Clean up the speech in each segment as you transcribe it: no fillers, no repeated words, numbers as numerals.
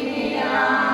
अज्ञानतिमिरान्धस्य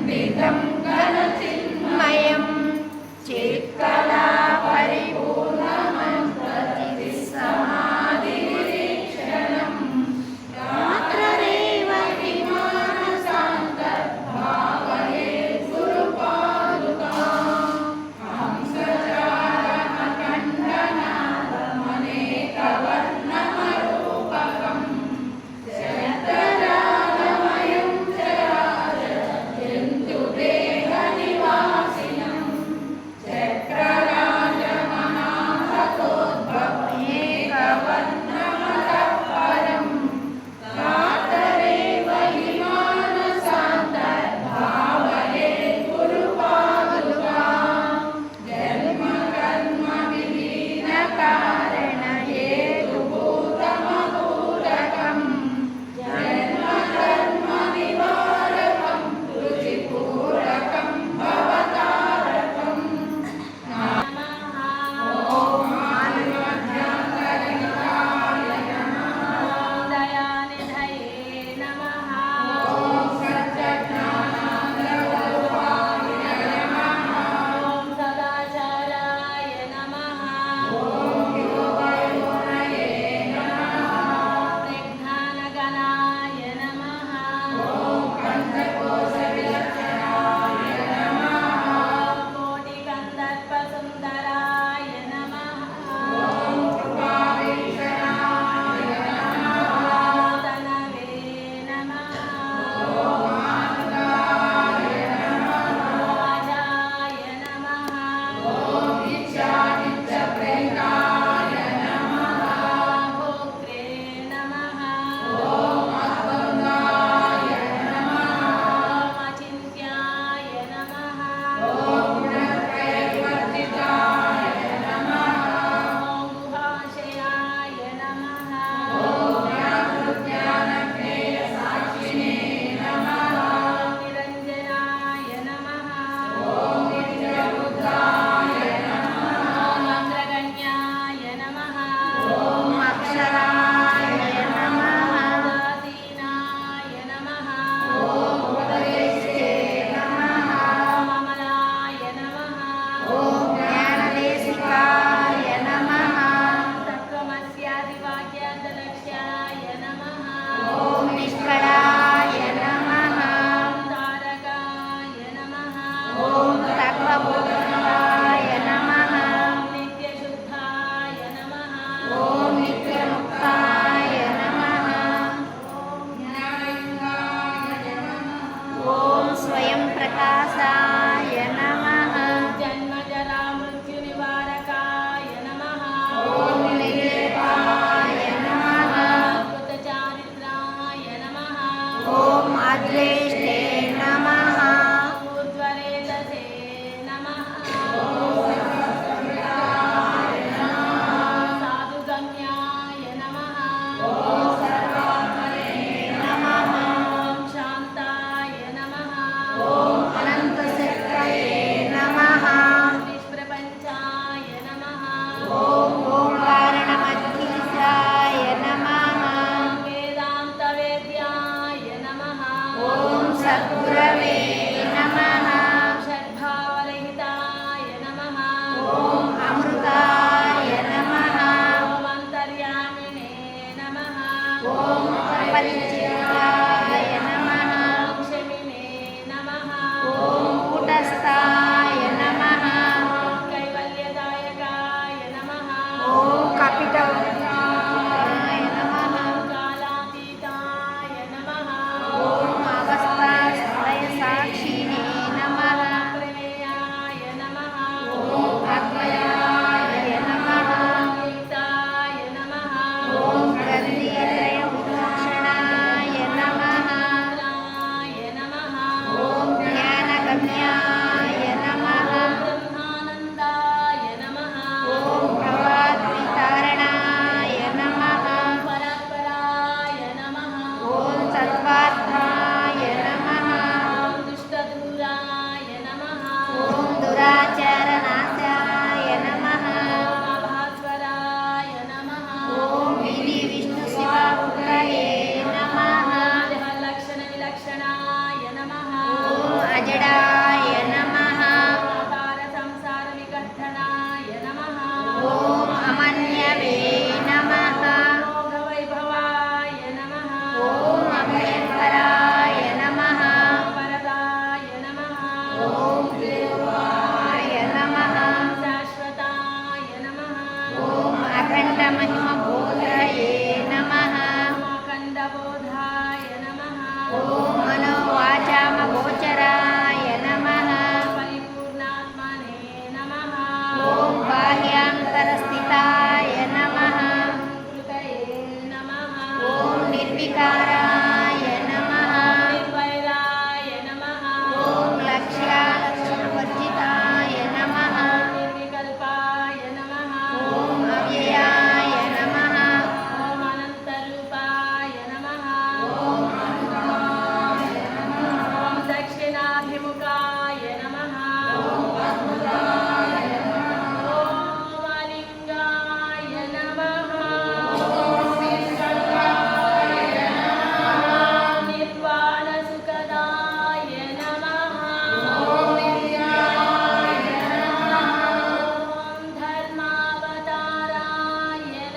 खण्डितं घनचिन्मयं चित्कला परिपूर्णमन्त्रतिसमाधिनिरीक्षणं रात्ररेव विमानसान्तर्भावये गुरुपादुकां हंसचारणखण्डनादमनेकवर्णमरूपकं शतरागमयं चराचरजन्तुदेहनिवासिनं चक्रराजमहाभगोद्भवमेकवर्णमतः परं कातरेव हिमानसान्तर्भावये गुरुपादुकां जन्मकर्मविलीनकारणहेतुभूतमभूतकं जन्मकर्मनिवारकं रुचिपूरकं भवतारकं नमः। ॐ आदिमध्यान्तरहिताय नमः। ॐ दयानिधये नमः। ॐ सच्चिदानन्दरूपाय नमः। ॐ सदाचाराय नमः। ॐ योगयोनये नमः। प्रज्ञानगणाय नमः। ॐ पंचकोशविलक्षणाय नमः। कोटिगन्धर्वसुन्दराय नमः। ॐ कृपावीक्षणाय नमः। तनवे नमः। ॐ आनन्दाय नमः। अजाय नमः। ॐ इच्छानित्यप्रेताय नमः। भोक्त्रे नमः। ॐ अद्वन्द्वाय नमः। ॐ अचिन्त्याय नमः। ॐ गुणत्रयविवर्जिताय नमः। ॐ गुहाशयाय नमः। ॐ ज्ञानज्ञानज्ञेयसाक्षिणे नमः। निरञ्जनाय नमः। ॐ नित्यबुद्धाय नमः। ॐ अग्रगण्याय नमः। ॐ अक्षराय नमः। उदासीनाय नमः। ॐ उपदेशे नमः। ॐ अमलाय नमः। ॐ ज्ञानदेशिकाय नमः। तत्त्वमस्यादिवाक्यान्तलक्ष्याय नमः। ॐ निष्कळाय नमः। तारकाय नमः। ॐ तत्त्वबोधाय नमः। नित्यशुद्धाय नमः। ॐ नित्यमुक्ताय नमः। ॐ ज्ञानलिङ्गाय नमः। ॐ स्वयं प्रकाशाय नमः। जन्मजरामृत्युनिवारकाय नमः। ॐ निर्लेपाय नमः। अद्भुतचारित्राय नमः। ॐ अद्वेष्टे नमः। ऊर्ध्वरेतसे नमः। ॐ सहस्रविदाय नमः। साधुगम्याय नमः। ॐ सर्वात्मने नमः। ॐ शान्ताय नमः। ॐ अनन्तशक्तये नमः। निष्प्रपञ्चाय नमः। ॐ ओङ्कारणमध्यीशाय नमः। वेदान्तवेद्याय नमः। ॐ सद्गुरवे नमः। षड्भावरहिताय नमः। ॐ अमृताय नमः। ॐ अन्तर्यामिने नमः। ॐ अपरिचिताय नमः। ॐ क्षमिने नमः। ॐ कूटस्थाय नमः। ॐ कैवल्यदायकाय नमः। ॐ कपितवक्त्राय नमः। कालातीताय नमः। ॐ अवस्थात्रयसाक्षिणे नमः। प्रमेयाय नमः। ॐ अद्वयाय नमः। युक्ताय नमः। ॐ ग्रन्थित्रयभूषणाय ఓం మనోవాచామగోచరాయ నమః. పరిపూర్ణాత్మనే నమః. ఓం బాహ్యాంతరస్థితాయ నమః. కృతయే నమః. ఓం నిర్వికారాయ నమః. నిర్వైరాయ నమః. ఓం లక్ష్యాలక్ష్యవర్జితాయ నమః. నిర్వికల్పాయ నమః. ఓం అవ్యయాయ నమః. ఓం అనంతరూపాయ నమః. ఓం ఓం దక్షిణాభిముఖాయ నమః. ఓం అలింగాయ నమః. ఓం నిర్వాణసుఖదాయ నమః. ఓం ధర్మావతారాయ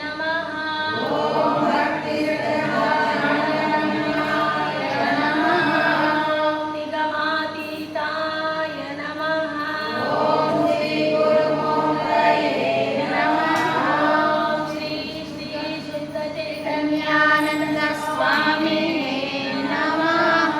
నమః. ఓం నిగమాతీతాయ నమః. ఓం శ్రీ శ్రీ శుద్ధ చైతన్య జ్ఞానానంద స్వామినే నమః.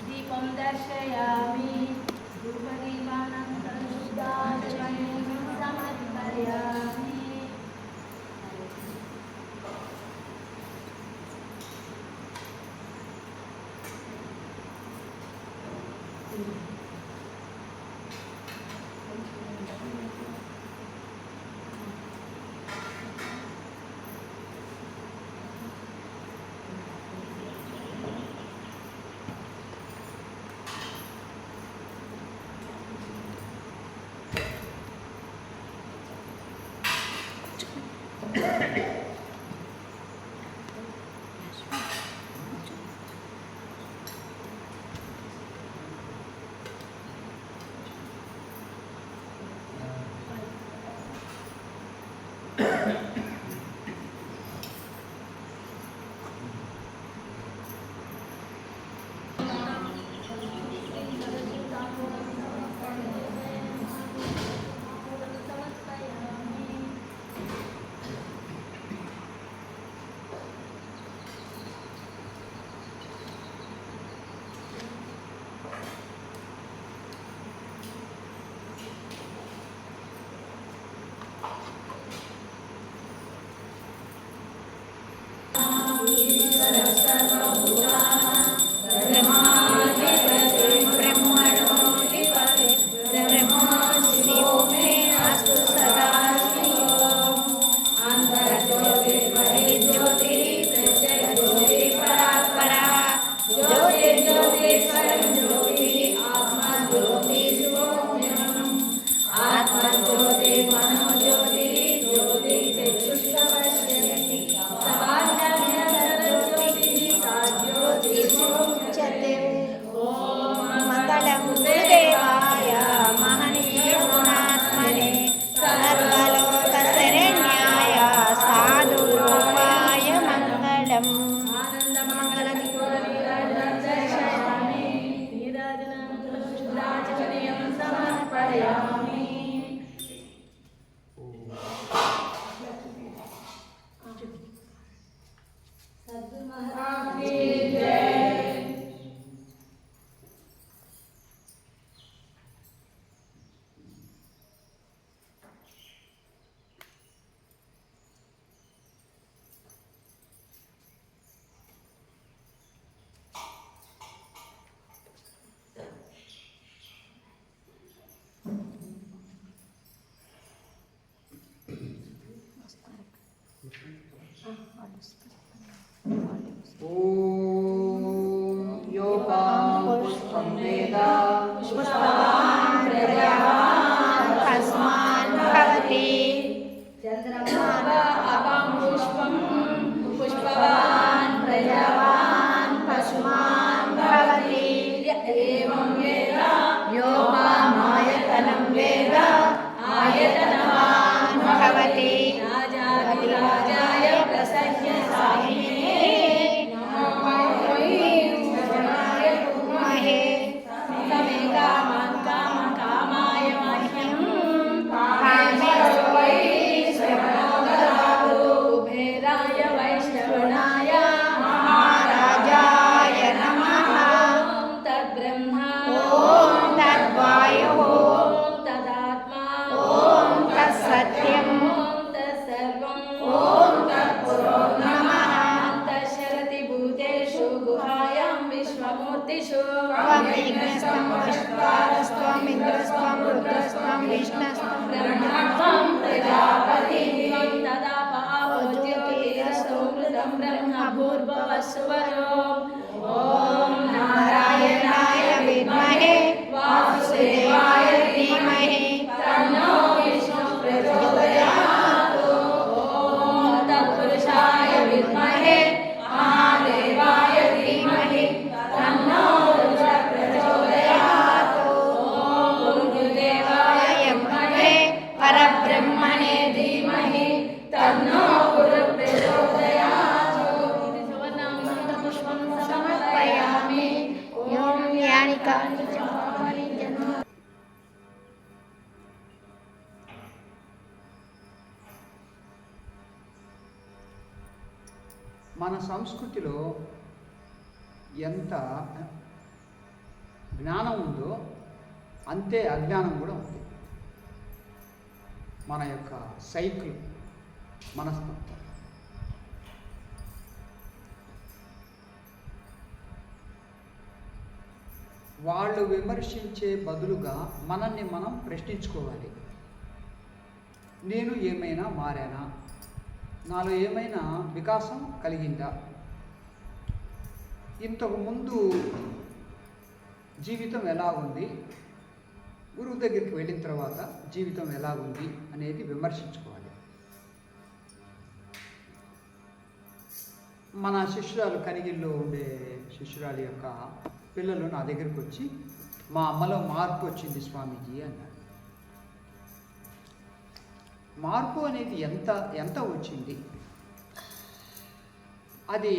దీపం దర్శయామి. ధూపదీపానంతరం శుద్ధాచమనీయం సమర్పయామి. ఓం యోగాం పుష్పం వేద పుష్పవాన్ ప్రజావాన్ తస్మాన్ భవతి చంద్రమా అపం పుష్పం పుష్పవాన్ ప్రజావాన్ తస్మాన్ భవతి ఏవం వేద యోగామాయతనం వేద ఆయతనవాన్ భవతి రాజాయ ప్రసన్న సాయినే నమో శ్రవణాయ మహే తమే కామాన్ కామాయ మహ్యం కామే వై శ్రవణోదరాలు కుబేరాయ వైష్ణవనాయ మహారాజాయ నమః. ఓం తద్బ్రహ్మ ఓం తద్వాయుః ఓం తదాత్మా ఓం తత్సత్యం ఓం తత్సర్వం ఓం తత్పురో నమః. అంతఃశరతి భూతేషు గుహాయాం విశ్వమూర్తిషు త్వమిగ్నస్త్వం వషట్కారస్త్వమింద్రస్త్వం రుద్రస్త్వం విష్ణుస్త్వం బ్రహ్మత్వం ప్రజాపతి తదాపో జ్యోతిరసోమృతం బ్రహ్మ భూర్భువస్సువరో ఓం నారాయణాయ విద్మహే వాసుదేవాయ ధీమహి తన్నో విష్ణు ప్రచోదయాత్ ఓం తత్పురుషాయ విద్మహే మహాదేవాయ ధీమహి తన్నో రుద్ర ప్రచోదయాత్ ఓం గురుదేవాయ విద్మహే పరబ్రహ్మణే ధీమహి తన్నో గురు ప్రచోదయాత్ ఇది సువర్ణామృత పుష్పం సమర్పయామి ఓం యాని కాని చ పాపాని జన్మ మన సంస్కృతిలో ఎంత జ్ఞానం ఉందో అంతే అజ్ఞానం కూడా ఉంది. మన యొక్క సైకిల్ మనస్తత్వం వాళ్ళు విమర్శించే బదులుగా మనల్ని మనం ప్రశ్నించుకోవాలి. నేను ఏమైనా మారానా? నాలో ఏమైనా వికాసం కలిగిందా? ఇంతకు ముందు జీవితం ఎలా ఉంది, గురువు దగ్గరికి వెళ్ళిన తర్వాత జీవితం ఎలా ఉంది అనేది విమర్శించుకోవాలి. మన శిష్యురాలు కనిగిల్లో ఉండే శిష్యురాలు యొక్క పిల్లలు నా దగ్గరికి వచ్చి మా అమ్మలో మార్పు వచ్చింది స్వామీజీ అన్నారు. మార్పు అనేది ఎంత వచ్చింది? అది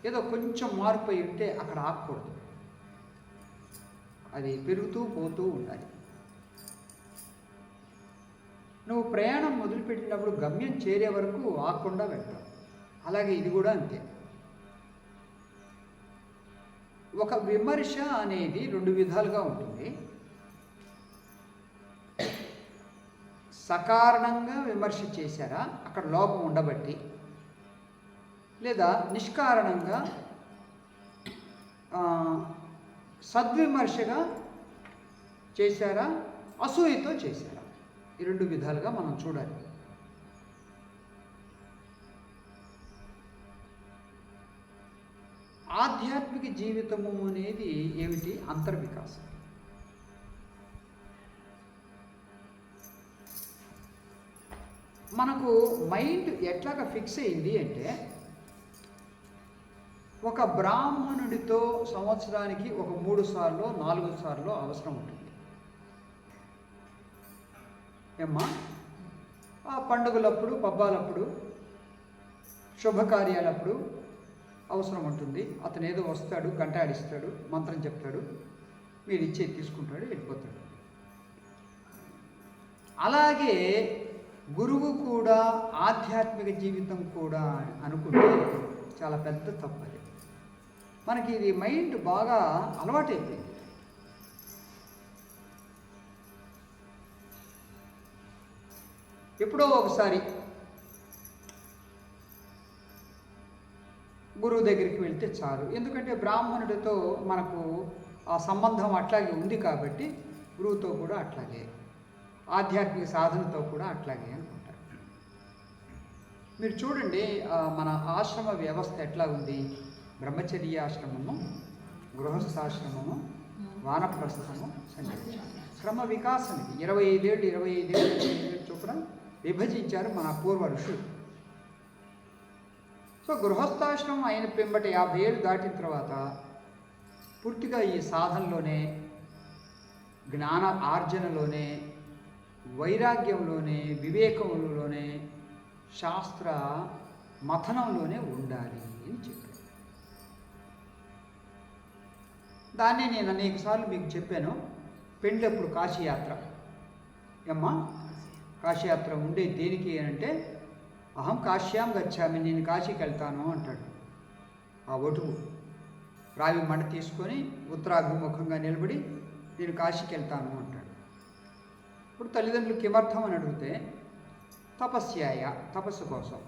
ఏదో కొంచెం మార్పు అయి ఉంటే అక్కడ ఆగకూడదు, అది పెరుగుతూ పోతూ ఉండాలి. నువ్వు ప్రయాణం మొదలుపెట్టినప్పుడు గమ్యం చేరే వరకు ఆగకుండా వెళ్తావు. అలాగే ఇది కూడా అంతే. ఒక విమర్శ అనేది రెండు విధాలుగా ఉంటుంది. సకారణంగా విమర్శ చేశారా, అక్కడ లోపం ఉండబట్టి, లేదా నిష్కారణంగా సద్విమర్శగా చేశారా, అసూయతో చేశారా, ఈ రెండు విధాలుగా మనం చూడాలి. ఆధ్యాత్మిక జీవితము అనేది ఏమిటి? అంతర్వికాసం. మనకు మైండ్ ఎట్లాగా ఫిక్స్ అయింది అంటే, ఒక బ్రాహ్మణుడితో సంవత్సరానికి ఒక 3 సార్లు 4 సార్లు అవసరం ఉంటుంది. ఏమ్మా, ఆ పండుగలప్పుడు, పబ్బాలప్పుడు, శుభకార్యాలప్పుడు అవసరం ఉంటుంది. అతను ఏదో వస్తాడు, గంట ఆడిస్తాడు, మంత్రం చెప్తాడు, మీరు ఇచ్చేది తీసుకుంటాడు, వెళ్ళిపోతాడు. అలాగే గురువు కూడా ఆధ్యాత్మిక జీవితం కూడా అనుకుంటే చాలా పెద్ద తప్పు అది. మనకి ఇది మైండ్ బాగా అలవాటైపోయింది. ఎప్పుడో ఒకసారి గురువు దగ్గరికి వెళ్తే చాలు. ఎందుకంటే బ్రాహ్మణుడితో మనకు ఆ సంబంధం అట్లాగే ఉంది కాబట్టి గురువుతో కూడా అట్లాగే, ఆధ్యాత్మిక సాధనతో కూడా అట్లాగే అనుకుంటారు. మీరు చూడండి మన ఆశ్రమ వ్యవస్థ ఎట్లా ఉంది. బ్రహ్మచర్యాశ్రమము, గృహస్థాశ్రమము, వానప్రస్థము, సన్యాసం. క్రమ వికాసం ఇది. 25 ఏళ్ళు 25 ఏళ్ళు చొప్పున విభజించారు మన పూర్వ ఋషులు. సో గృహస్థాశ్రమం అయిన పిమ్మట 50 ఏళ్ళు దాటిన తర్వాత పూర్తిగా ఈ సాధనలోనే, జ్ఞాన ఆర్జనలోనే, వైరాగ్యంలోనే, వివేకంలోనే, శాస్త్ర మథనంలోనే ఉండాలి అని చెప్పారు. దాన్ని నేను అనేకసార్లు మీకు చెప్పాను. పెళ్ళప్పుడు కాశీయాత్ర, ఏమ్మా కాశీయాత్ర ఉండే దేనికి అంటే, అహం కాశ్యాం గచ్చామి, నేను కాశీకి వెళ్తాను అంటాడు. ఆ ఒటుకు రావి మంట తీసుకొని ఉత్తరాభిముఖంగా నిలబడి నేను కాశీకి వెళ్తాను అంటాడు. ఇప్పుడు తల్లిదండ్రులు కిమర్థం అని అడిగితే, తపస్యాయ, తపస్సు కోసం.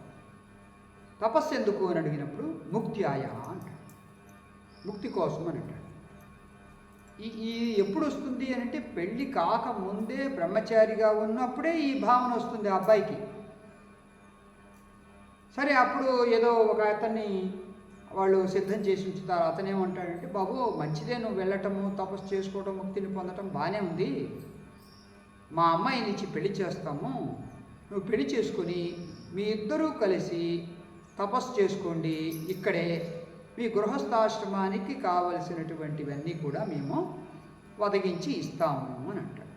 తపస్సు ఎందుకు అని అడిగినప్పుడు ముక్త్యాయ అంటాడు, ముక్తి కోసం అని అంటాడు. ఈ ఎప్పుడు వస్తుంది అని అంటే, పెళ్ళి కాకముందే బ్రహ్మచారిగా ఉన్నప్పుడే ఈ భావన వస్తుంది ఆ అబ్బాయికి. సరే, అప్పుడు ఏదో ఒక అతన్ని వాళ్ళు సిద్ధం చేసి ఉంచుతారు. అతనేమంటాడంటే, బాబు మంచిదే నువ్వు వెళ్ళటము, తపస్సు చేసుకోవటం, ముక్తిని పొందటం బాగానే ఉంది. మా అమ్మాయిని ఇచ్చి పెళ్లి చేస్తాము, నువ్వు పెళ్లి చేసుకొని మీ ఇద్దరూ కలిసి తపస్సు చేసుకోండి, ఇక్కడే మీ గృహస్థాశ్రమానికి కావలసినటువంటివన్నీ కూడా మేము ఒదగించి ఇస్తాము అని అంటాడు.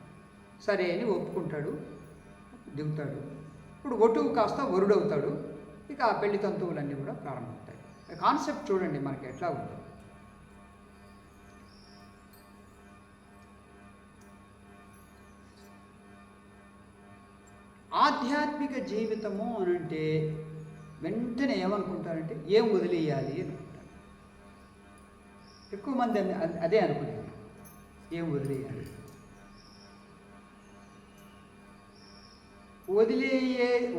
సరే అని ఒప్పుకుంటాడు, దిగుతాడు. ఇప్పుడు ఒటువు కాస్త వరుడవుతాడు. ఇక ఆ పెళ్లి తంతువులన్నీ కూడా ప్రారంభమవుతాయి. కాన్సెప్ట్ చూడండి మనకి ఎట్లా ఉంటుంది. ఆధ్యాత్మిక జీవితము అని అంటే వెంటనే ఏమనుకుంటారంటే, ఏం వదిలేయాలి అనుకుంటారు. ఎక్కువ మంది అదే అనుకునేది, ఏం వదిలేయాలి.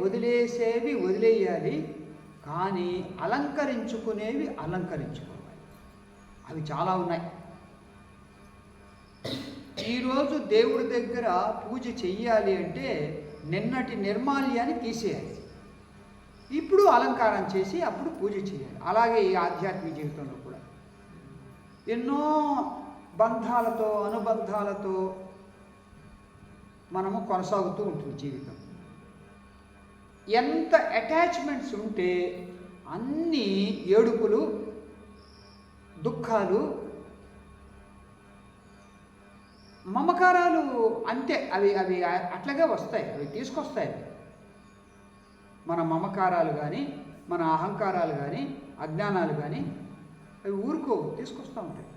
వదిలేసేవి వదిలేయాలి, కానీ అలంకరించుకునేవి అలంకరించుకోవాలి. అవి చాలా ఉన్నాయి. ఈరోజు దేవుడి దగ్గర పూజ చెయ్యాలి అంటే నిన్నటి నిర్మాల్యాన్ని తీసేయాలి, ఇప్పుడు అలంకారం చేసి అప్పుడు పూజ చేయాలి. అలాగే ఈ ఆధ్యాత్మిక జీవితంలో కూడా ఎన్నో బంధాలతో, అనుబంధాలతో మనము కొనసాగుతూ ఉంటుంది జీవితం. ఎంత అటాచ్మెంట్స్ ఉంటే అన్ని ఏడుపులు, దుఃఖాలు, మమకారాలు అంతే. అవి అవి అట్లాగే వస్తాయి, అవి తీసుకొస్తాయి. మన మమకారాలు కానీ, మన అహంకారాలు కానీ, అజ్ఞానాలు కానీ అవి ఊరుకో తీసుకొస్తూ ఉంటాయి.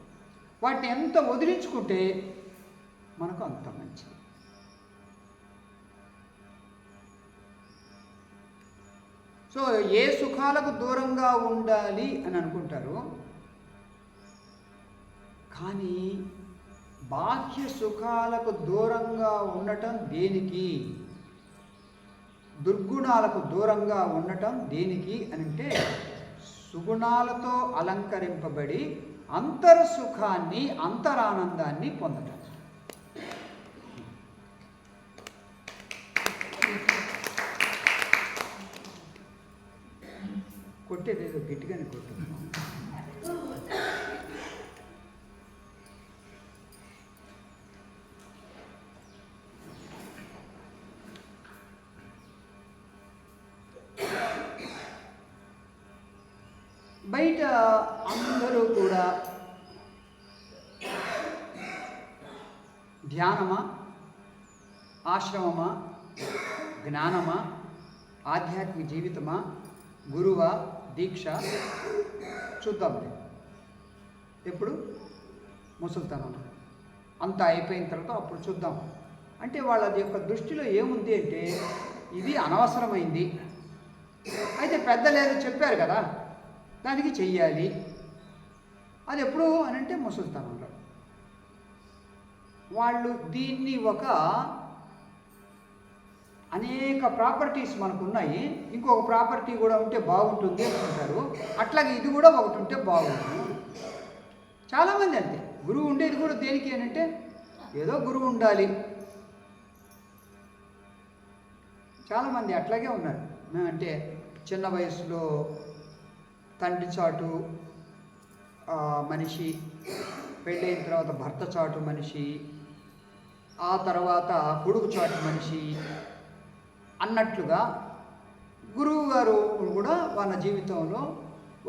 వాటిని ఎంత వదిలించుకుంటే మనకు అంత మంచిది. సో ఏ సుఖాలకు దూరంగా ఉండాలి అని అనుకుంటారు, కానీ బాహ్య సుఖాలకు దూరంగా ఉండటం దేనికి, దుర్గుణాలకు దూరంగా ఉండటం దేనికి అని అంటే, సుగుణాలతో అలంకరింపబడి అంతర్సుఖాన్ని, అంతరానందాన్ని పొందటం. కొట్టేది ఏదో గట్టిగానే కొట్టుకున్నాం. బయట అందరూ కూడా ధ్యానమా, ఆశ్రమమా, జ్ఞానమా, ఆధ్యాత్మిక జీవితమా, గురువా, దీక్ష చూద్దాంలే. ఎప్పుడు ముసలితనంలో అంతా అయిపోయిన తర్వాత అప్పుడు చూద్దాం అంటే, వాళ్ళ యొక్క దృష్టిలో ఏముంది అంటే, ఇది అనవసరమైంది, అయితే పెద్దలేదో చెప్పారు కదా దానికి చెయ్యాలి. అది ఎప్పుడు అని అంటే ముసలితనంలో. వాళ్ళు దీన్ని ఒక అనేక ప్రాపర్టీస్ మనకు ఉన్నాయి, ఇంకొక ప్రాపర్టీ కూడా ఉంటే బాగుంటుంది అనుకుంటారు. అట్లాగే ఇది కూడా ఒకటి ఉంటే బాగుంటుంది. చాలామంది అంతే. గురువు ఉండేది కూడా దేనికి అని అంటే, ఏదో గురువు ఉండాలి. చాలామంది అట్లాగే ఉన్నారు. అంటే చిన్న వయసులో తండ్రి చాటు మనిషి, పెళ్ళైన తర్వాత భర్త చాటు మనిషి, ఆ తర్వాత కొడుకు చాటు మనిషి అన్నట్లుగా గురువు గారు కూడా వాళ్ళ జీవితంలో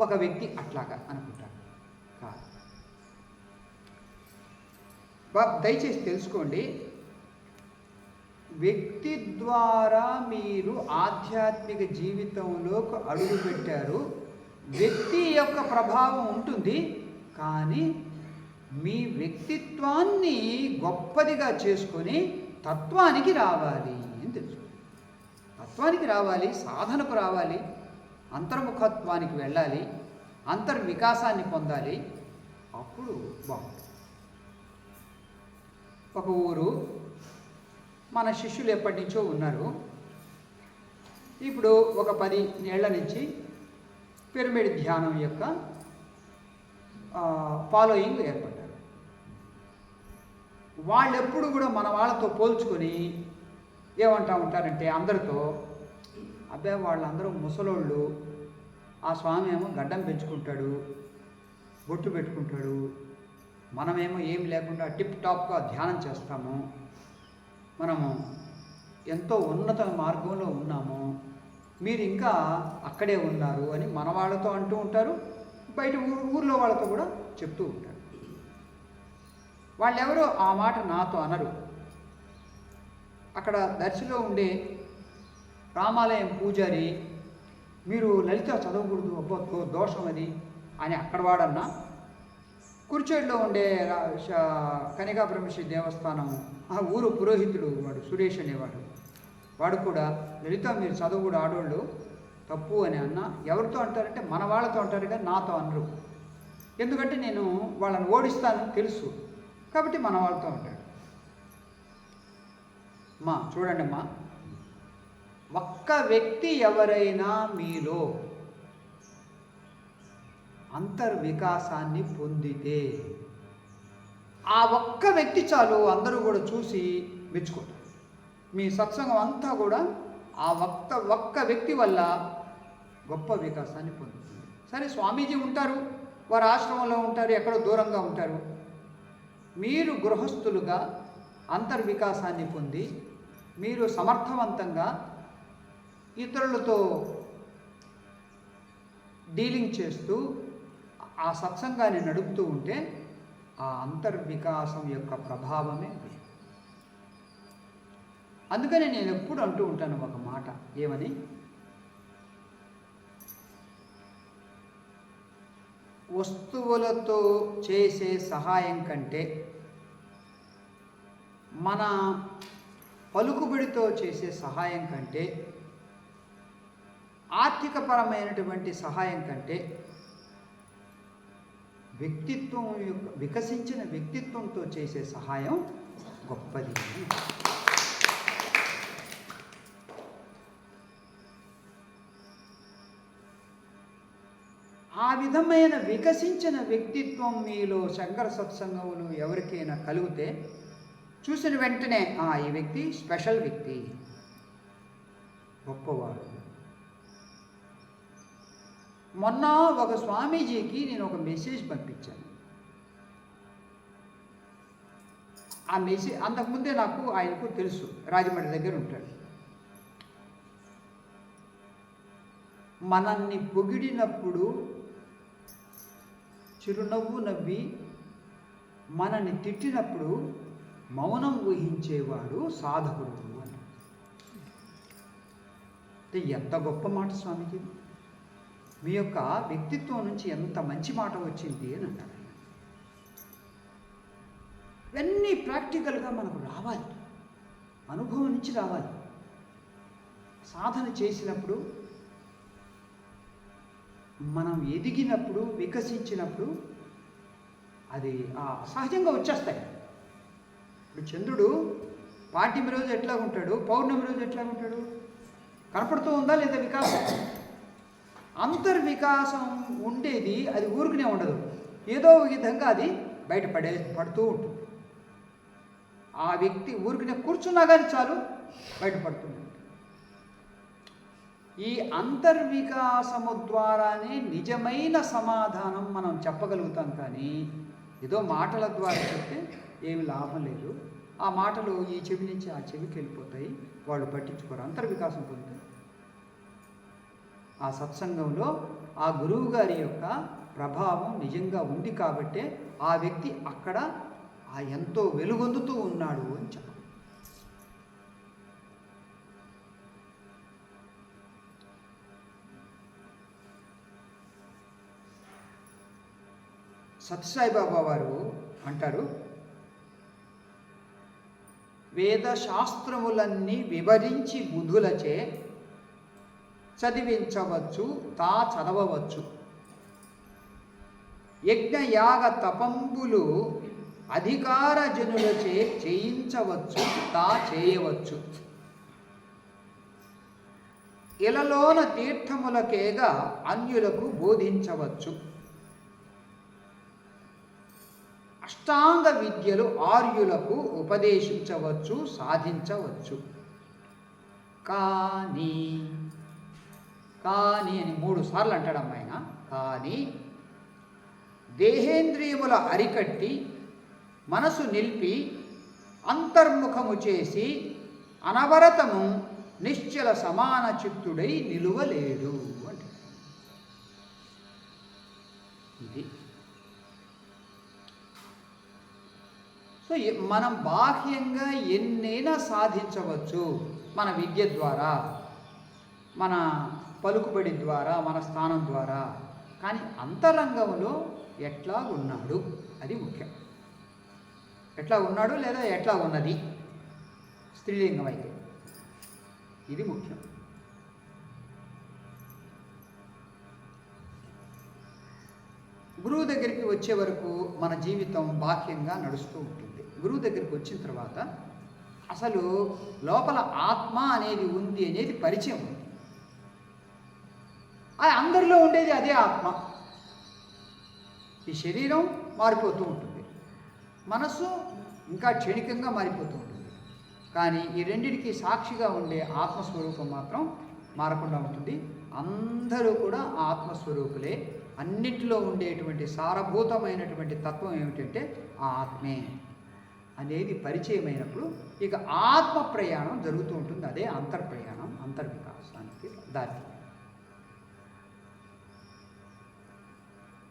ఒక వ్యక్తి అట్లాగా అనుకుంటారు. కాదు, దయచేసి తెలుసుకోండి, వ్యక్తి ద్వారా మీరు ఆధ్యాత్మిక జీవితంలోకి అడుగుపెట్టారు. వ్యక్తి యొక్క ప్రభావం ఉంటుంది, కానీ మీ వ్యక్తిత్వాన్ని గొప్పదిగా చేసుకొని తత్వానికి రావాలి అని తెలుసు. తత్వానికి రావాలి, సాధనకు రావాలి, అంతర్ముఖత్వానికి వెళ్ళాలి, అంతర్వికాసాన్ని పొందాలి. అప్పుడు బాగుంటుంది. ఒక ఊరు, మన శిష్యులు ఎప్పటి నుంచో ఉన్నారు. ఇప్పుడు ఒక 10 ఏళ్ల నుంచి పిరమిడ్ ధ్యానం యొక్క ఫాలోయింగ్ ఏర్పడ్డారు. వాళ్ళెప్పుడు కూడా మన వాళ్ళతో పోల్చుకొని ఏమంటా ఉంటారంటే అందరితో, అబ్బాయి వాళ్ళందరూ ముసలోళ్ళు, ఆ స్వామి ఏమో గడ్డం పెంచుకుంటాడు, బొట్టు పెట్టుకుంటాడు, మనమేమో ఏం లేకుండా టిప్ టాప్గా ధ్యానం చేస్తాము, మనము ఎంతో ఉన్నత మార్గంలో ఉన్నాము, మీరు ఇంకా అక్కడే ఉన్నారు అని మన వాళ్ళతో అంటూ ఉంటారు, బయట ఊర్లో వాళ్ళతో కూడా చెప్తూ ఉంటారు. వాళ్ళెవరో ఆ మాట నాతో అనరు. అక్కడ దర్శిలో ఉండే రామాలయం పూజారి, మీరు లలిత చదవకూడదు, అబ్బో దోషం అది అని అక్కడ వాడన్నా, కుర్చేడులో ఉండే కనికా పరమేశ్వరి దేవస్థానం ఆ ఊరు పురోహితుడు వాడు సురేష్ అనేవాడు, వాడు కూడా లలిత మీరు చదవకూడదు ఆడవాళ్ళు తప్పు అని అన్నా. ఎవరితో అంటారంటే మన వాళ్ళతో అంటారు, కానీ నాతో అనరు. ఎందుకంటే నేను వాళ్ళని ఓడిస్తాను తెలుసు, కాబట్టి మన వాళ్ళతో అంటాడు. చూడండి అమ్మా, ఒక్క వ్యక్తి ఎవరైనా మీలో అంతర్వికాసాన్ని పొందితే ఆ ఒక్క వ్యక్తి చాలు, అందరూ కూడా చూసి మెచ్చుకుంటారు. మీ సత్సంగం అంతా కూడా ఆ ఒక్క వ్యక్తి వల్ల గొప్ప వికాసాన్ని పొందుతుంది. సరే, స్వామీజీ ఉంటారు, వారు ఆశ్రమంలో ఉంటారు, ఎక్కడో దూరంగా ఉంటారు. మీరు గృహస్థులుగా అంతర్వికాసాన్ని పొంది మీరు సమర్థవంతంగా ఇతరులతో డీలింగ్ చేస్తూ ఆ సత్సంగాన్ని నడుపుతూ ఉంటే ఆ అంతర్వికాసం యొక్క ప్రభావమే వేరు. అందుకని నేను ఎప్పుడు అంటూ ఉంటాను ఒక మాట, ఏమని, వస్తువులతో చేసే సహాయం కంటే మన పలుకుబడితో చేసే సహాయం కంటే, ఆర్థికపరమైనటువంటి సహాయం కంటే వ్యక్తిత్వం యొక్క వికసించిన వ్యక్తిత్వంతో చేసే సహాయం గొప్పది. ఆ విధమైన వికసించిన వ్యక్తిత్వం మీలో శంకర సత్సంగములు ఎవరికైనా కలిగితే చూసిన వెంటనే ఈ వ్యక్తి స్పెషల్ వ్యక్తి, గొప్పవాడు. మొన్న ఒక స్వామీజీకి నేను ఒక మెసేజ్ పంపించాను. ఆ మెసేజ్ అంతకుముందే ఆయనకు తెలుసు, రాజమండ్రి దగ్గర ఉంటాడు. మనల్ని పొగిడినప్పుడు చిరునవ్వు నవ్వి, మనల్ని తిట్టినప్పుడు మౌనం ఊహించేవాడు సాధకుడు అని. ఎంత గొప్ప మాట స్వామికి, మీ యొక్క వ్యక్తిత్వం నుంచి ఎంత మంచి మాట వచ్చింది అని అంటారు. ఇవన్నీ ప్రాక్టికల్గా మనకు రావాలి, అనుభవం నుంచి రావాలి. సాధన చేసినప్పుడు, మనం ఎదిగినప్పుడు, వికసించినప్పుడు అది సహజంగా వచ్చేస్తాయి. ఇప్పుడు చంద్రుడు పాడ్యమి రోజు ఎట్లా ఉంటాడు, పౌర్ణమి రోజు ఎట్లా ఉంటాడు, కనపడుతూ ఉందా లేదా వికాసం? అంతర్వికాసం ఉండేది అది ఊరికనే ఉండదు, ఏదో ఒక విధంగా అది పడుతూ ఉంటుంది. ఆ వ్యక్తి ఊరికనే కూర్చున్నా కానీ చాలు బయటపడుతుంది. ఈ అంతర్వికాసము ద్వారానే నిజమైన సమాధానం మనం చెప్పగలుగుతాం. కానీ ఏదో మాటల ద్వారా చెప్తే ఏమి లాభం లేదు. ఆ మాటలు ఈ చెవి నుంచి ఆ చెవికి వెళ్ళిపోతాయి, వాళ్ళు పట్టించుకోరు. అంతర్వికాసం పొందుతారు. ఆ సత్సంగంలో ఆ గురువు గారి యొక్క ప్రభావం నిజంగా ఉంది కాబట్టే ఆ వ్యక్తి అక్కడ ఎంతో వెలుగొందుతూ ఉన్నాడు అని చెప్పాలి. సత్యసాయిబాబా వారు అంటారు, వేదశాస్త్రములన్నీ వివరించి బుధులచే చదివించవచ్చు, తా చదవవచ్చు. యజ్ఞయాగ తపంబులు అధికార జనులచే చేయించవచ్చు, తా చేయవచ్చు. ఇలలోన తీర్థములకేగా అన్యులకు బోధించవచ్చు. అష్టాంగ విద్యలు ఆర్యులకు ఉపదేశించవచ్చు, సాధించవచ్చు. కానీ కానీ అని 3 సార్లు అంటాడమ్మ ఆయన. కానీ దేహేంద్రియముల అరికట్టి మనసు నిలిపి అంతర్ముఖము చేసి అనవరతము నిశ్చల సమాన చిత్తుడై నిలువలేడు అంటే ఇది. సో మనం బాహ్యంగా ఎన్నైనా సాధించవచ్చు మన విద్య ద్వారా, మన పలుకుబడి ద్వారా, మన స్థానం ద్వారా. కానీ అంతరంగంలో ఎట్లా ఉన్నాడు అది ముఖ్యం. ఎట్లా ఉన్నాడు లేదా ఎట్లా ఉన్నది, స్త్రీలింగం అయితే ఇది ముఖ్యం. గురువు దగ్గరికి వచ్చే వరకు మన జీవితం బాహ్యంగా నడుస్తూ ఉంటుంది. గురువు దగ్గరికి వచ్చిన తర్వాత అసలు లోపల ఆత్మ అనేది ఉంది అనేది పరిచయం ఉంది. అందరిలో ఉండేది అదే ఆత్మ. ఈ శరీరం మారిపోతూ ఉంటుంది, మనస్సు ఇంకా క్షణికంగా మారిపోతూ ఉంటుంది. కానీ ఈ రెండిటికి సాక్షిగా ఉండే ఆత్మస్వరూపం మాత్రం మారకుండా ఉంటుంది. అందరూ కూడా ఆత్మస్వరూపులే. అన్నింటిలో ఉండేటువంటి సారభూతమైనటువంటి తత్వం ఏమిటంటే ఆ ఆత్మే అనేది పరిచయమైనప్పుడు ఇక ఆత్మ ప్రయాణం జరుగుతూ ఉంటుంది. అదే అంతర్ప్రయాణం, అంతర్వికాసానికి దారి.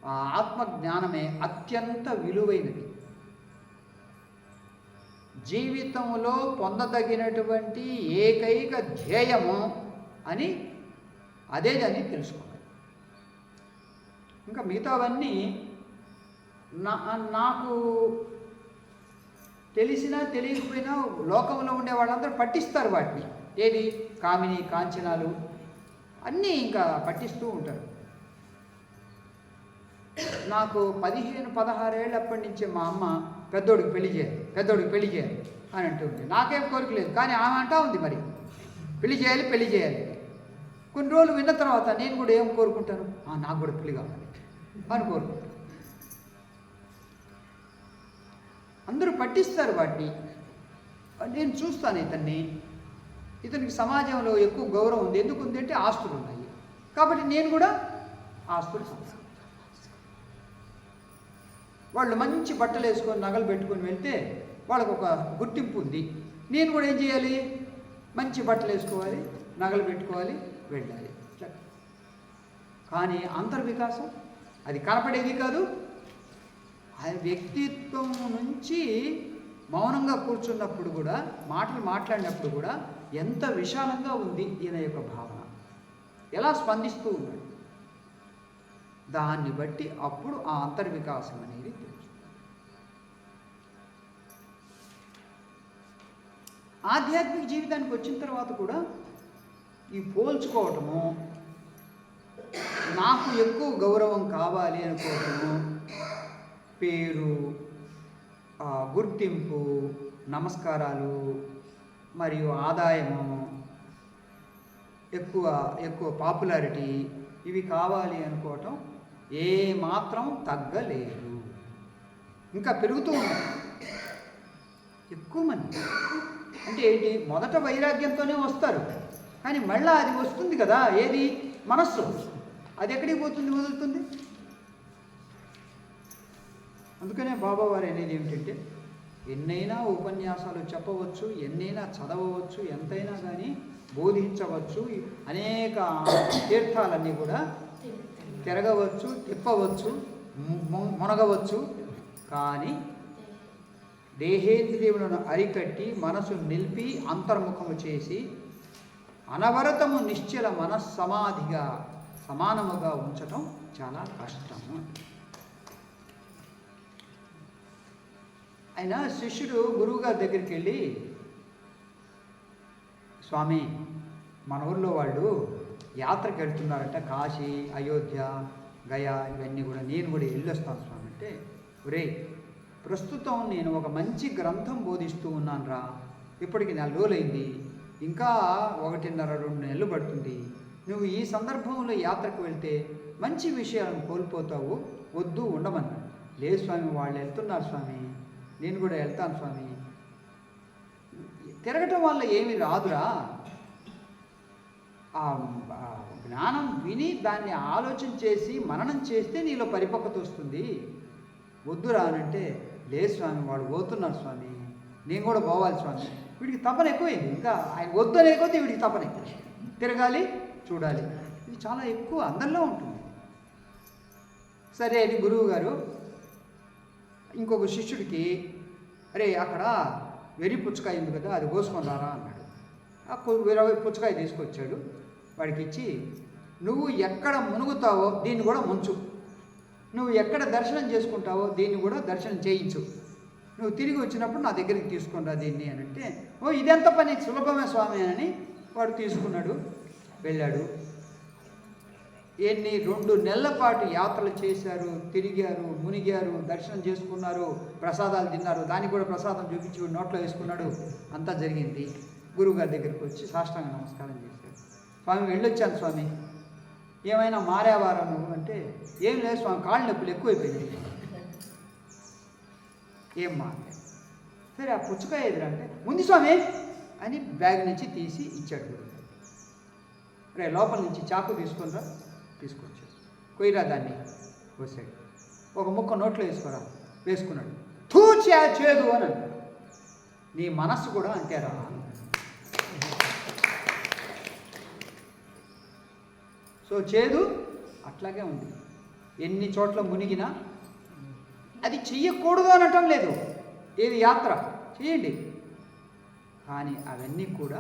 ఆ ఆత్మజ్ఞానమే అత్యంత విలువైనది. జీవితంలో పొందదగినటువంటి ఏకైక ధ్యేయము అని అదే అని తెలుసుకోవాలి. ఇంకా మిగతావన్నీ నాకు తెలిసినా తెలియకపోయినా లోకంలో ఉండే వాళ్ళందరూ పట్టిస్తారు వాటిని. ఏది కామిని కాంచనాలు అన్నీ ఇంకా పట్టిస్తూ ఉంటారు. నాకు 15-16 ఏళ్ళప్పటి నుంచే మా అమ్మ పెద్దోడికి పెళ్లి చేయాలి అని అంటుంది. నాకేం కోరిక లేదు, కానీ ఆమె అంటా ఉంది మరి పెళ్లి చేయాలి. కొన్ని రోజులు విన్న తర్వాత నేను కూడా ఏం కోరుకుంటాను, నాకు కూడా పెళ్లి కావాలి అని కోరుకుంటాను. అందరూ పట్టిస్తారు వాటిని. నేను చూస్తాను ఇతనికి సమాజంలో ఎక్కువ గౌరవం ఉంది. ఎందుకు ఉంది అంటే ఆస్తులు ఉన్నాయి కాబట్టి నేను కూడా ఆస్తులు సంపాదిస్తాను. వాళ్ళు మంచి బట్టలు వేసుకొని నగలు పెట్టుకొని వెళ్తే వాళ్ళకు ఒక గుర్తింపు ఉంది. నేను కూడా ఏం చేయాలి, మంచి బట్టలు వేసుకోవాలి, నగలు పెట్టుకోవాలి, వెళ్ళాలి. కానీ అంతర్వికాసం అది కనపడేది కాదు. ఆ వ్యక్తిత్వం నుంచి మౌనంగా కూర్చున్నప్పుడు కూడా, మాటలు మాట్లాడినప్పుడు కూడా ఎంత విశాలంగా ఉంది ఈయన యొక్క భావన, ఎలా స్పందిస్తూ ఉన్నాడు. దాన్ని బట్టి అప్పుడు ఆ అంతర్వికాసం అనేది తెలుసు. ఆధ్యాత్మిక జీవితానికి వచ్చిన తర్వాత కూడా ఈ పోల్చుకోవటము, నాకు ఎక్కువ గౌరవం కావాలి అనుకోవటము, పేరు, గుర్తింపు, నమస్కారాలు మరియు ఆదాయము, ఎక్కువ పాపులారిటీ, ఇవి కావాలి అనుకోవటం ఏమాత్రం తగ్గలేదు. ఇంకా పెరుగుతూ ఉన్నాయి ఎక్కువ మంది. అంటే ఏంటి, మొదట వైరాగ్యంతోనే వస్తారు, కానీ మళ్ళీ అది వస్తుంది కదా, ఏది? మనస్సు. అది ఎక్కడికి పోతుంది, వదులుతుంది. అందుకనే బాబావారు అనేది ఏమిటంటే, ఎన్నైనా ఉపన్యాసాలు చెప్పవచ్చు, ఎన్నైనా చదవవచ్చు, ఎంతైనా కానీ బోధించవచ్చు, అనేక తీర్థాలన్నీ కూడా తిరగవచ్చు, తిప్పవచ్చు, మునగవచ్చు. కానీ దేహేంద్రియములను అరికట్టి మనసు నిలిపి అంతర్ముఖము చేసి అనవరతము నిశ్చల మనస్సమాధిగా సమానముగా ఉంచటం చాలా కష్టము. అయినా శిష్యుడు గురువుగారి దగ్గరికి వెళ్ళి, స్వామి మన ఊళ్ళో వాళ్ళు యాత్రకు వెళ్తున్నారంట, కాశీ, అయోధ్య, గయా, ఇవన్నీ కూడా నేను కూడా వెళ్ళొస్తాను స్వామి అంటే, ఒరే ప్రస్తుతం నేను ఒక మంచి గ్రంథం బోధిస్తూ ఉన్నాను రా, ఇప్పటికి 4 రోజులైంది, ఇంకా 1.5-2 నెలలు పడుతుంది. నువ్వు ఈ సందర్భంలో యాత్రకు వెళ్తే మంచి విషయాలను కోల్పోతావు, వద్దు, ఉండమన్నాడు. లేదు స్వామి, వాళ్ళు వెళ్తున్నారు స్వామి, నేను కూడా వెళ్తాను స్వామి. తిరగటం వల్ల ఏమీ రాదురా, ఆ జ్ఞానం విని దాన్ని ఆలోచన చేసి మననం చేస్తే నీలో పరిపక్వత వస్తుంది, వద్దురా అనంటే, లేదు స్వామి వాళ్ళు పోతున్నారు స్వామి, నేను కూడా పోవాలి స్వామి. వీడికి తపన ఎక్కువైంది, ఇంకా ఆయన వద్దు అనే కొద్దీ వీడికి తపన ఎక్కువ, తిరగాలి, చూడాలి, ఇది చాలా ఎక్కువ అందరిలో ఉంటుంది. సరే అని గురువు గారు ఇంకొక శిష్యుడికి, అరే అక్కడ వెర్రి పుచ్చకాయ ఉంది కదా, అది కోసుకొని రారా అన్నాడు. ఆ 20 పుచ్చకాయ తీసుకొచ్చాడు, వాడికి ఇచ్చి, నువ్వు ఎక్కడ మునుగుతావో దీన్ని కూడా ముంచు, నువ్వు ఎక్కడ దర్శనం చేసుకుంటావో దీన్ని కూడా దర్శనం చేయించు, నువ్వు తిరిగి వచ్చినప్పుడు నా దగ్గరికి తీసుకునిరా దీన్ని అని అంటే, ఓ ఇదెంత పని, సులభమే స్వామి అని వాడు తీసుకున్నాడు, వెళ్ళాడు. 2 నెలల పాటు యాత్రలు చేశారు, తిరిగారు, మునిగారు, దర్శనం చేసుకున్నారు, ప్రసాదాలు తిన్నారు, దానికి కూడా ప్రసాదం చూపించి నోట్లో వేసుకున్నాడు. అంతా జరిగింది. గురువుగారి దగ్గరికి వచ్చి సాష్టాంగ నమస్కారం చేశాడు. స్వామి వెళ్ళొచ్చాను స్వామి, ఏమైనా మారేవారా నువ్వు అంటే, ఏం లేదు స్వామి, కాళ్ళు నొప్పులు ఎక్కువైపోయినాయి. ఏం మారలేదు. సరే ఆ పుచ్చకాయ ఎదురంటే, ముందు స్వామి అని బ్యాగ్ నుంచి తీసి ఇచ్చాడు గురువుగారు. రే లోపల నుంచి చాకు తీసుకునిరా, తీసుకొచ్చాడు. కొయ్యరా దాన్ని, కోసాడు. ఒక ముక్క నోట్లో వేసుకోరా, వేసుకున్నాడు. తూచా చేదు అని అన్నాడు. నీ మనస్సు కూడా అంతేరా. సో చేదు అట్లాగే ఉంది. ఎన్ని చోట్ల మునిగినా అది చెయ్యకూడదు అనటం లేదు, ఏది యాత్ర చేయండి, కానీ అవన్నీ కూడా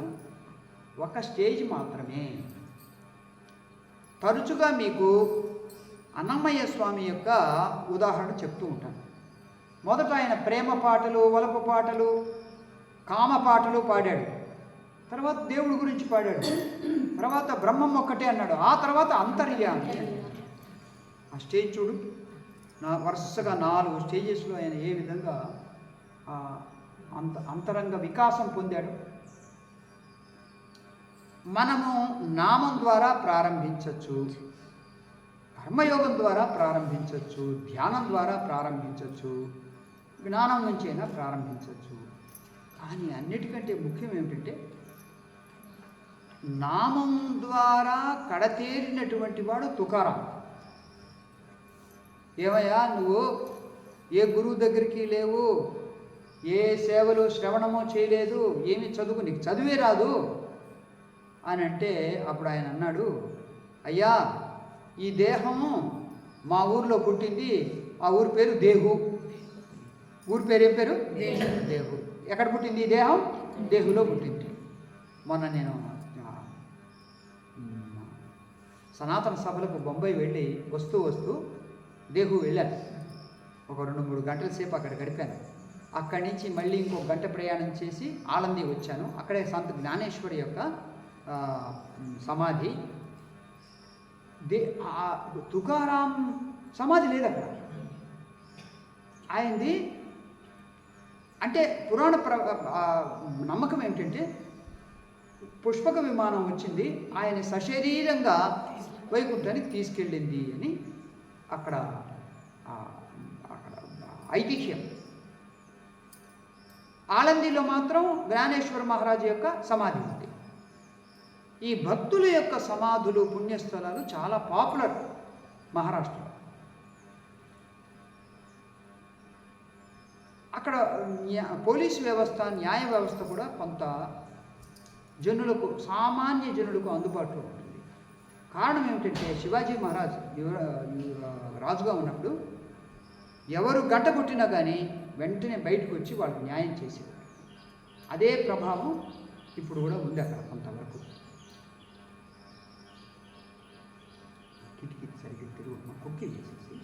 ఒక స్టేజ్ మాత్రమే. తరచుగా మీకు అన్నమయ్య స్వామి యొక్క ఉదాహరణ చెప్తూ ఉంటాను. మొదట ఆయన ప్రేమ పాటలు, వలపు పాటలు, కామ పాటలు పాడాడు, తర్వాత దేవుడి గురించి పాడాడు, తర్వాత బ్రహ్మం ఒక్కటే అన్నాడు, ఆ తర్వాత అంతర్యామి. ఆ స్టేజ్ చూడు, వరుసగా 4 స్టేజెస్లో ఆయన ఏ విధంగా అంతరంగ వికాసం పొందాడు. మనము నామం ద్వారా ప్రారంభించవచ్చు, కర్మయోగం ద్వారా ప్రారంభించవచ్చు, ధ్యానం ద్వారా ప్రారంభించవచ్చు, జ్ఞానం నుంచి అయినా ప్రారంభించవచ్చు. కానీ అన్నిటికంటే ముఖ్యం ఏమిటంటే, నామం ద్వారా కడతేరినటువంటి వాడు తుకారాం. ఏమయ్యా నువ్వు ఏ గురువు దగ్గరికి లేవు, ఏ సేవలు శ్రవణమో చేయలేదు, ఏమి చదువు, నీకు చదివే రాదు అని అంటే, అప్పుడు ఆయన అన్నాడు, అయ్యా ఈ దేహము మా ఊరిలో పుట్టింది, ఆ ఊరి పేరు దేహు. ఊరి పేరు ఏం పేరు? దేహు. ఎక్కడ పుట్టింది ఈ దేహం? దేహులో పుట్టింది. మొన్న నేను సనాతన సభలకు బొంబాయి వెళ్ళి వస్తూ దేహు వెళ్ళాను. ఒక 2-3 గంటల సేపు అక్కడ గడిపాను. అక్కడి నుంచి మళ్ళీ ఇంకో గంట ప్రయాణం చేసి ఆలంది వచ్చాను. అక్కడే సంత జ్ఞానేశ్వరి యొక్క సమాధి. తుకారాం సమాధి లేదు అక్కడ. ఆయనది అంటే పురాణ నమ్మకం ఏమిటంటే, పుష్పక విమానం వచ్చింది, ఆయన సశరీరంగా వైకుంఠానికి తీసుకెళ్ళింది అని అక్కడ ఐతిహ్యం. ఆలందీలో మాత్రం జ్ఞానేశ్వర మహారాజు యొక్క సమాధి ఉంది. ఈ భక్తుల యొక్క సమాధులు పుణ్యస్థలాలు చాలా పాపులర్ మహారాష్ట్రలో. అక్కడ పోలీసు వ్యవస్థ, న్యాయ వ్యవస్థ కూడా కొంత జనులకు, సామాన్య జనులకు అందుబాటులో ఉంటుంది. కారణం ఏమిటంటే శివాజీ మహారాజ్ రాజుగా ఉన్నప్పుడు ఎవరు గంట కొట్టినా కానీ వెంటనే బయటకు వచ్చి వాళ్ళకి న్యాయం చేసేవారు. అదే ప్రభావం ఇప్పుడు కూడా ఉంది అక్కడ కొంతవరకు. కిటికీ సరిగ్గా తిరుగు కుక్కి వేసేసి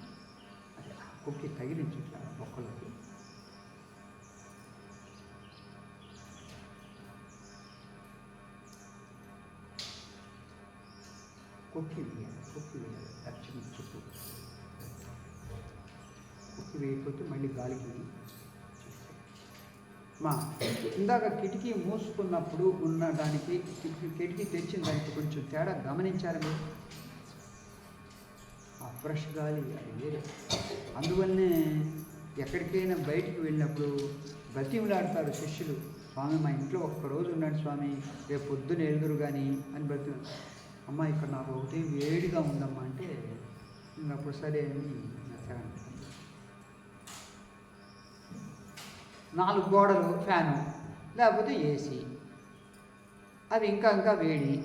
అదే కుక్కి తగిలించి ఇట్లా మొక్కలకి. కుక్కి వేయాలి, కుక్కి వేయాలి, దక్షిణ చుట్టూ కుక్కి వేయకపోతే మళ్ళీ గాలికి ఇందాక కిటికీ మూసుకున్నప్పుడు ఉన్న దానికి కిటికీ తెచ్చిన దానికి కొంచెం తేడా గమనించారు మీరు? ఆ ఫ్రెష్ గాలి అది వేరే. అందువల్లనే ఎక్కడికైనా బయటికి వెళ్ళినప్పుడు బతిమలాడతారు శిష్యులు, స్వామి మా ఇంట్లో ఒక్కరోజు ఉన్నాడు స్వామి, రేపు పొద్దున ఎదురు కానీ అని బతి. అమ్మ ఇక్కడ నాకు ఒకటి వేడిగా ఉందమ్మా అంటే అప్పుడు సరే అని నచ్చాను. 4 గోడలు, ఫ్యాను లేకపోతే ఏసీ, అది ఇంకా ఇంకా వేడి.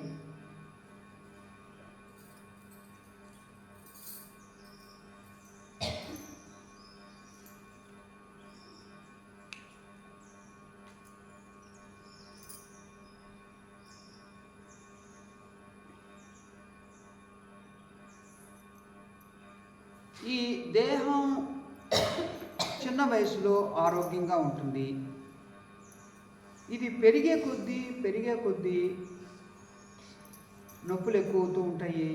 ఈ దేహం చిన్న వయసులో ఆరోగ్యంగా ఉంటుంది. ఇది పెరిగే కొద్దీ నొప్పులు ఎక్కువవుతూ ఉంటాయి.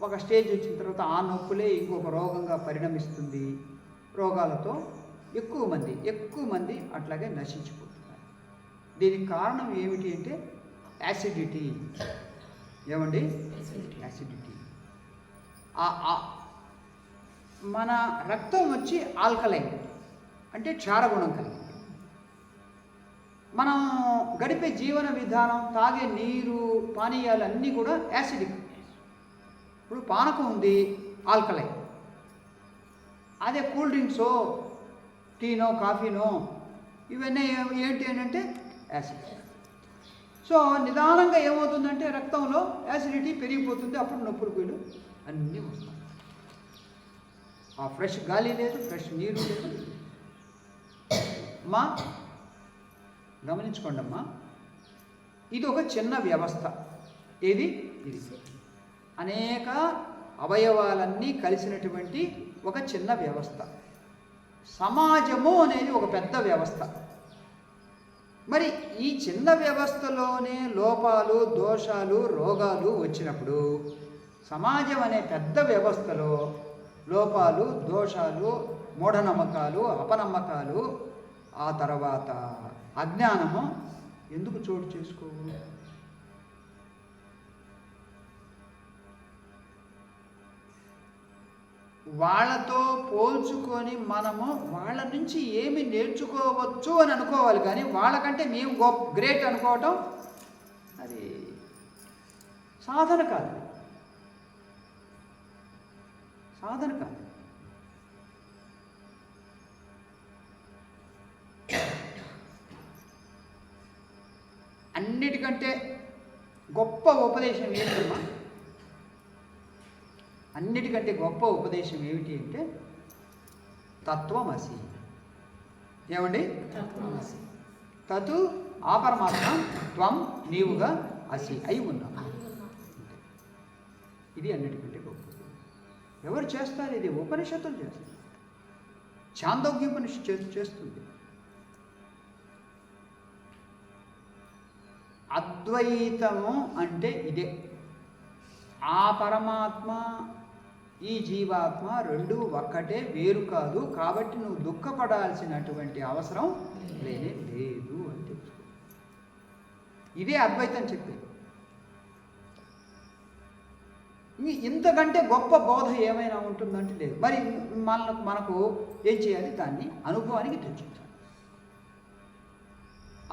ఒక స్టేజ్ వచ్చిన తర్వాత ఆ నొప్పులే ఇంకొక రోగంగా పరిణమిస్తుంది. రోగాలతో ఎక్కువ మంది అట్లాగే నశించిపోతున్నారు. దీనికి కారణం ఏమిటి అంటే యాసిడిటీ. ఏమండి? యాసిడిటీ. మన రక్తం వచ్చి ఆల్కలైన్ అంటే క్షారగుణం కలిగింది. మనం గడిపే జీవన విధానం, తాగే నీరు, పానీయాలు అన్నీ కూడా యాసిడిక్. ఇప్పుడు పానకం ఉంది, ఆల్కలైన్. అదే కూల్ డ్రింక్సో, టీనో, కాఫీనో ఇవన్నీ ఏంటి అని అంటే యాసిడ్. సో నిదానంగా ఏమవుతుందంటే రక్తంలో యాసిడిటీ పెరిగిపోతుంది. అప్పుడు నొప్పులు పోయిలు అన్నీ వస్తాయి. ఆ ఫ్రెష్ గాలి లేదు, ఫ్రెష్ నీరు లేదు. అమ్మా గమనించుకోండి అమ్మా, ఇది ఒక చిన్న వ్యవస్థ. ఇది అనేక అవయవాలన్నీ కలిసినటువంటి ఒక చిన్న వ్యవస్థ. సమాజము అనేది ఒక పెద్ద వ్యవస్థ. మరి ఈ చిన్న వ్యవస్థలోనే లోపాలు, దోషాలు, రోగాలు వచ్చినప్పుడు సమాజం అనే పెద్ద వ్యవస్థలో లోపాలు, దోషాలు, మూఢనమ్మకాలు, అపనమ్మకాలు, ఆ తర్వాత అజ్ఞానము ఎందుకు చోటు చేసుకోవు? వాళ్ళతో పోల్చుకొని మనము వాళ్ళ నుంచి ఏమి నేర్చుకోవచ్చు అని అనుకోవాలి. కానీ వాళ్ళకంటే మేము గ్రేట్ అనుకోవటం అది సాధన కాదు. అన్నిటికంటే గొప్ప ఉపదేశం ఏంటమ్మా? అన్నిటికంటే గొప్ప ఉపదేశం ఏమిటి అంటే తత్వమసి. ఏమండి? తతు ఆ పరమాత్మ, త్వం నీవుగా, అసి అయి ఉన్నావు. ఇది అన్నిటికంటే గొప్ప. ఎవరు చేస్తారు? ఇది ఉపనిషత్తులు చేస్తారు. ఛాందోగ్యోపనిషత్తు చేస్తుంది. అద్వైతము అంటే ఇదే. ఆ పరమాత్మ, ఈ జీవాత్మ రెండు ఒక్కటే, వేరు కాదు. కాబట్టి నువ్వు దుఃఖపడాల్సినటువంటి అవసరం లేనే లేదు అని తెలుసుకో. ఇదే అద్వైతం చెప్పేది. ఇంతకంటే గొప్ప బోధ ఏమైనా ఉంటుందంటే లేదు. మరి మనకు ఏం చేయాలి? దాన్ని అనుభవానికి తెచ్చుకోవాలి.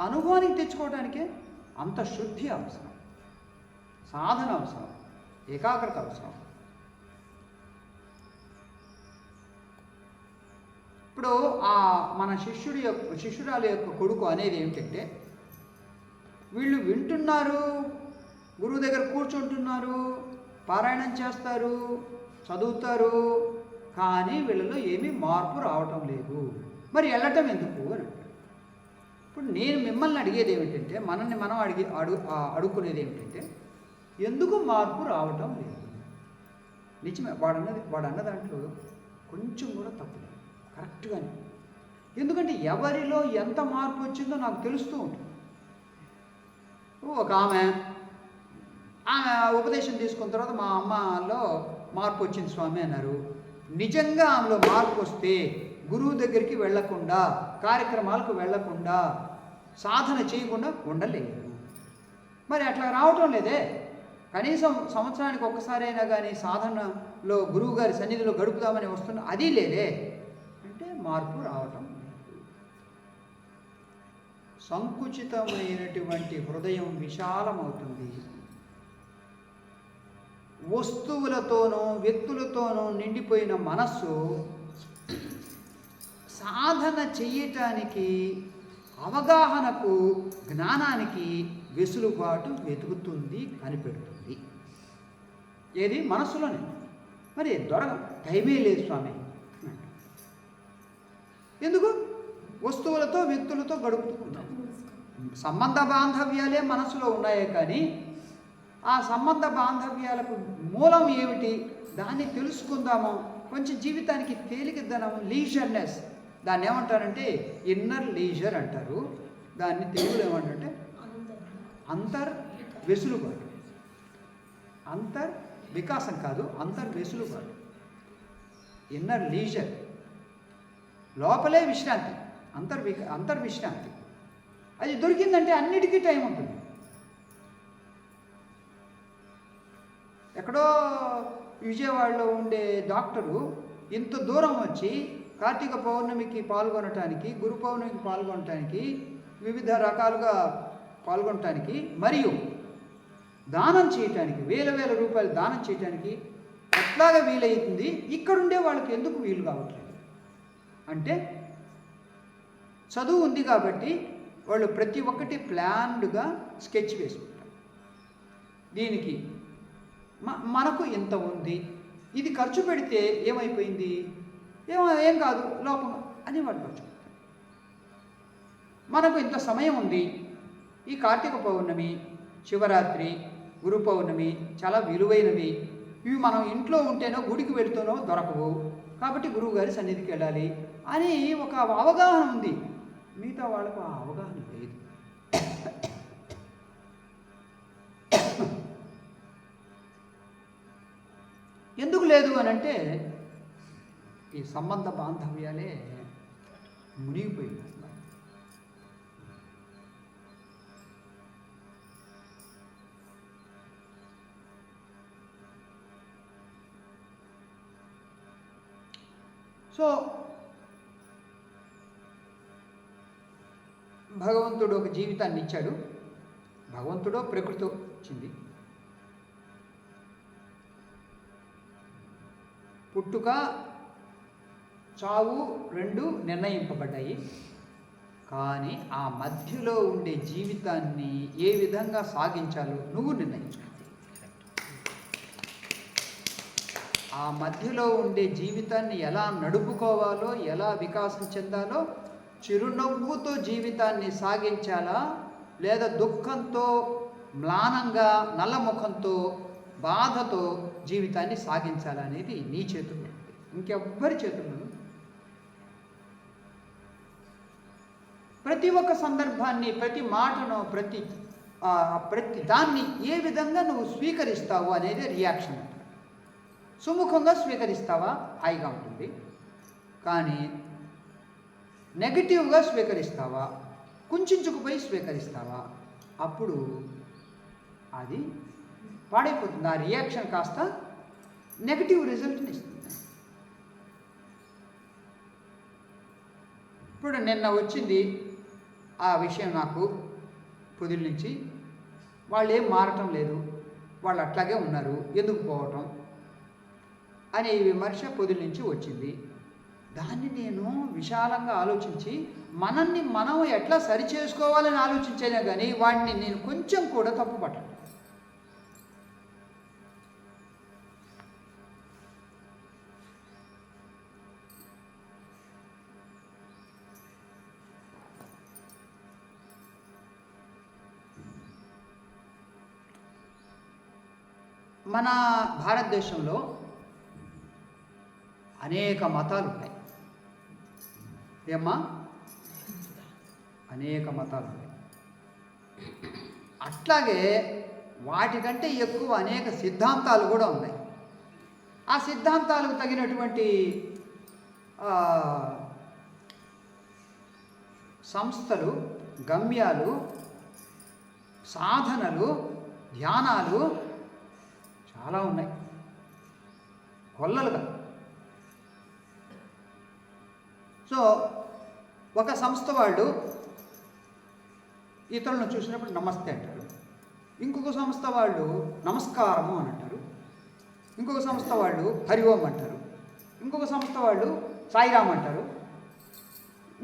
అనుభవానికి తెచ్చుకోవడానికే అంత శుద్ధి అవసరం. సాధన అవసరం, ఏకాగ్రత అవసరం. ఇప్పుడు మన శిష్యురాలి యొక్క కొడుకు అనేది ఏమిటంటే, వీళ్ళు వింటున్నారు, గురువు దగ్గర కూర్చుంటున్నారు, పారాయణం చేస్తారు, చదువుతారు, కానీ వీళ్ళలో ఏమీ మార్పు రావటం లేదు. మరి వెళ్ళటం ఎందుకు అని అంటారు. ఇప్పుడు నేను మిమ్మల్ని అడిగేది ఏమిటంటే, మనల్ని మనం అడుక్కునేది ఏమిటంటే, ఎందుకు మార్పు రావటం లేదు? నిజమే, వాడు అన్న దాంట్లో కొంచెం కూడా తప్పులేదు, కరెక్ట్గానే. ఎందుకంటే ఎవరిలో ఎంత మార్పు వచ్చిందో నాకు తెలుస్తూ ఉంటుంది. ఒక ఆమె ఉపదేశం తీసుకున్న తర్వాత మా అమ్మలో మార్పు వచ్చింది స్వామి అన్నారు. నిజంగా ఆమెలో మార్పు వస్తే గురువు దగ్గరికి వెళ్లకుండా, కార్యక్రమాలకు వెళ్లకుండా, సాధన చేయకుండా ఉండలేదు. మరి అట్లా రావటం లేదే. కనీసం సంవత్సరానికి ఒక్కసారైనా కానీ సాధనలో గురువు గారి సన్నిధిలో గడుపుదామని వస్తున్నా, అది లేదే అంటే మార్పు రావటం లేదు. సంకుచితమైనటువంటి హృదయం విశాలమవుతుంది. వస్తువులతోనూ వ్యక్తులతోనూ నిండిపోయిన మనస్సు సాధన చెయ్యటానికి, అవగాహనకు, జ్ఞానానికి వెసులుబాటు వెతుకుతుంది, కనిపెడుతుంది. ఏది? మనస్సులోనే. మరి టైమే లేదు స్వామి. ఎందుకు? వస్తువులతో వ్యక్తులతో గడుపుతున్నాం. సంబంధ బాంధవ్యాలే మనసులో ఉన్నాయే కానీ ఆ సంబంధ బాంధవ్యాలకు మూలం ఏమిటి దాన్ని తెలుసుకుందాము. కొంచెం జీవితానికి తేలికదనం, లీజర్నెస్, దాన్ని ఏమంటారంటే ఇన్నర్ లీజర్ అంటారు. దాన్ని తెలుగులో ఏమంటారంటే వెసులుబాటు. వికాసం కాదు, వెసులుబాటు. ఇన్నర్ లీజర్, లోపలే విశ్రాంతి, అంతర్విశ్రాంతి. అది దొరికిందంటే అన్నిటికీ టైం ఉంటుంది. ఎక్కడో విజయవాడలో ఉండే డాక్టరు ఇంత దూరం వచ్చి కార్తీక పౌర్ణమికి పాల్గొనటానికి, గురు పౌర్ణమికి పాల్గొనటానికి, వివిధ రకాలుగా పాల్గొనటానికి, మరియు దానం చేయటానికి, వేల రూపాయలు దానం చేయటానికి ఎట్లాగా వీలవుతుంది, ఇక్కడుండే వాళ్ళకి ఎందుకు వీలు కావట్లేదు అంటే, చదువు ఉంది కాబట్టి వాళ్ళు ప్రతి ఒక్కటి ప్లాన్డ్గా స్కెచ్ వేసుకుంటారు. దీనికి మనకు ఇంత ఉంది, ఇది ఖర్చు పెడితే ఏమైపోయింది, ఏం కాదు లోపం అని వాళ్ళు ఖర్చు పెడతారు. మనకు ఇంత సమయం ఉంది, ఈ కార్తీక పౌర్ణమి, శివరాత్రి, గురు పౌర్ణమి చాలా విలువైనవి, ఇవి మనం ఇంట్లో ఉంటేనో గుడికి వెళ్తూనో దొరకవు, కాబట్టి గురువుగారి సన్నిధికి వెళ్ళాలి అని ఒక అవగాహన ఉంది. మిగతా వాళ్ళకు ఆ అవగాహన లేదు. ఎందుకు లేదు అని అంటే, ఈ సంబంధ బాంధవ్యాలే మునిగిపోయింది. సో భగవంతుడు ఒక జీవితాన్ని ఇచ్చాడు. భగవంతుడో ప్రకృతి వచ్చింది. పుట్టుక, చావు రెండు నిర్ణయింపబడ్డాయి. కానీ ఆ మధ్యలో ఉండే జీవితాన్ని ఏ విధంగా సాగించాలో నువ్వు నిర్ణయించాలి. ఆ మధ్యలో ఉండే జీవితాన్ని ఎలా నడుపుకోవాలో, ఎలా వికాసం చెందాలో, చిరునవ్వుతో జీవితాన్ని సాగించాలా, లేదా దుఃఖంతో, మ్లానంగా, నల్లముఖంతో, బాధతో జీవితాన్ని సాగించాలా అనేది నీ చేతుల్లో, ఇంకెవ్వరి చేతుల్లో. ప్రతి ఒక్క సందర్భాన్ని, ప్రతి మాటను, ప్రతి దాన్ని ఏ విధంగా నువ్వు స్వీకరిస్తావు అనేది రియాక్షన్. సుముఖంగా స్వీకరిస్తావా, హాయిగా ఉంటుంది. కానీ నెగిటివ్గా స్వీకరిస్తావా, కుంచుకుపోయి స్వీకరిస్తావా, అప్పుడు అది పాడైపోతుంది. ఆ రియాక్షన్ కాస్త నెగిటివ్ రిజల్ట్ని ఇస్తుంది. ఇప్పుడు నిన్న వచ్చింది ఆ విషయం నాకు పొదిల నుంచి, వాళ్ళు ఏం మారటం లేదు, వాళ్ళు అట్లాగే ఉన్నారు, ఎందుకు పోవటం అనే విమర్శ పొది నుంచి వచ్చింది. దాన్ని నేను విశాలంగా ఆలోచించి మనల్ని మనం ఎట్లా సరి చేసుకోవాలని ఆలోచించేనే కానీ వాడిని నేను కొంచెం కూడా తప్పు పట్టను. మన భారతదేశంలో అనేక మతాలు ఉన్నాయి. ఏమ్మా? అనేక మతాలు ఉన్నాయి. అట్లాగే వాటికంటే ఎక్కువ అనేక సిద్ధాంతాలు కూడా ఉన్నాయి. ఆ సిద్ధాంతాలకు తగినటువంటి సంస్థలు, గమ్యాలు, సాధనలు, ధ్యానాలు చాలా ఉన్నాయి, కొల్లలుగా. సో ఒక సంస్థ వాళ్ళు ఇతరులను చూసినప్పుడు నమస్తే అంటారు, ఇంకొక సంస్థ వాళ్ళు నమస్కారము అని అంటారు, ఇంకొక సంస్థ వాళ్ళు హరి ఓం అంటారు, ఇంకొక సంస్థ వాళ్ళు సాయిరామ్ అంటారు,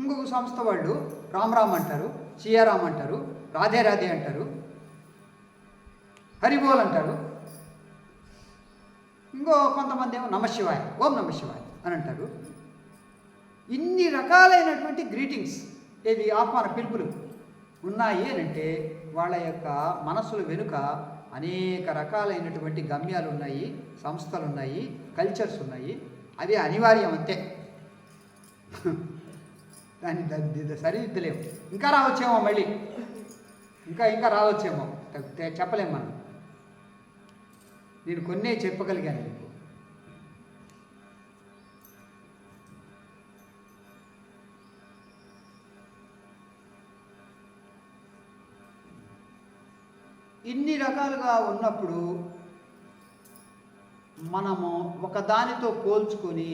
ఇంకొక సంస్థ వాళ్ళు రామ్ అంటారు, సియారామ్ అంటారు, రాధే రాధే అంటారు, హరిబోల్ అంటారు, ఇంకో కొంతమంది ఏమో నమశివాయ, ఓం నమశివాయ అని అంటారు. ఇన్ని రకాలైనటువంటి గ్రీటింగ్స్, ఏది ఆహ్వాన పిలుపులు ఉన్నాయి అని అంటే వాళ్ళ యొక్క మనస్సుల వెనుక అనేక రకాలైనటువంటి గమ్యాలు ఉన్నాయి, సంస్థలు ఉన్నాయి, కల్చర్స్ ఉన్నాయి. అవి అనివార్యం అంతే. దాన్ని సరిదిద్దలేము. ఇంకా రావచ్చేమో, మళ్ళీ ఇంకా రావచ్చేమో, చెప్పలేము మనం. నేను కొన్నే చెప్పగలిగాను మీకు. ఇన్ని రకాలుగా ఉన్నప్పుడు మనము ఒకదానితో పోల్చుకొని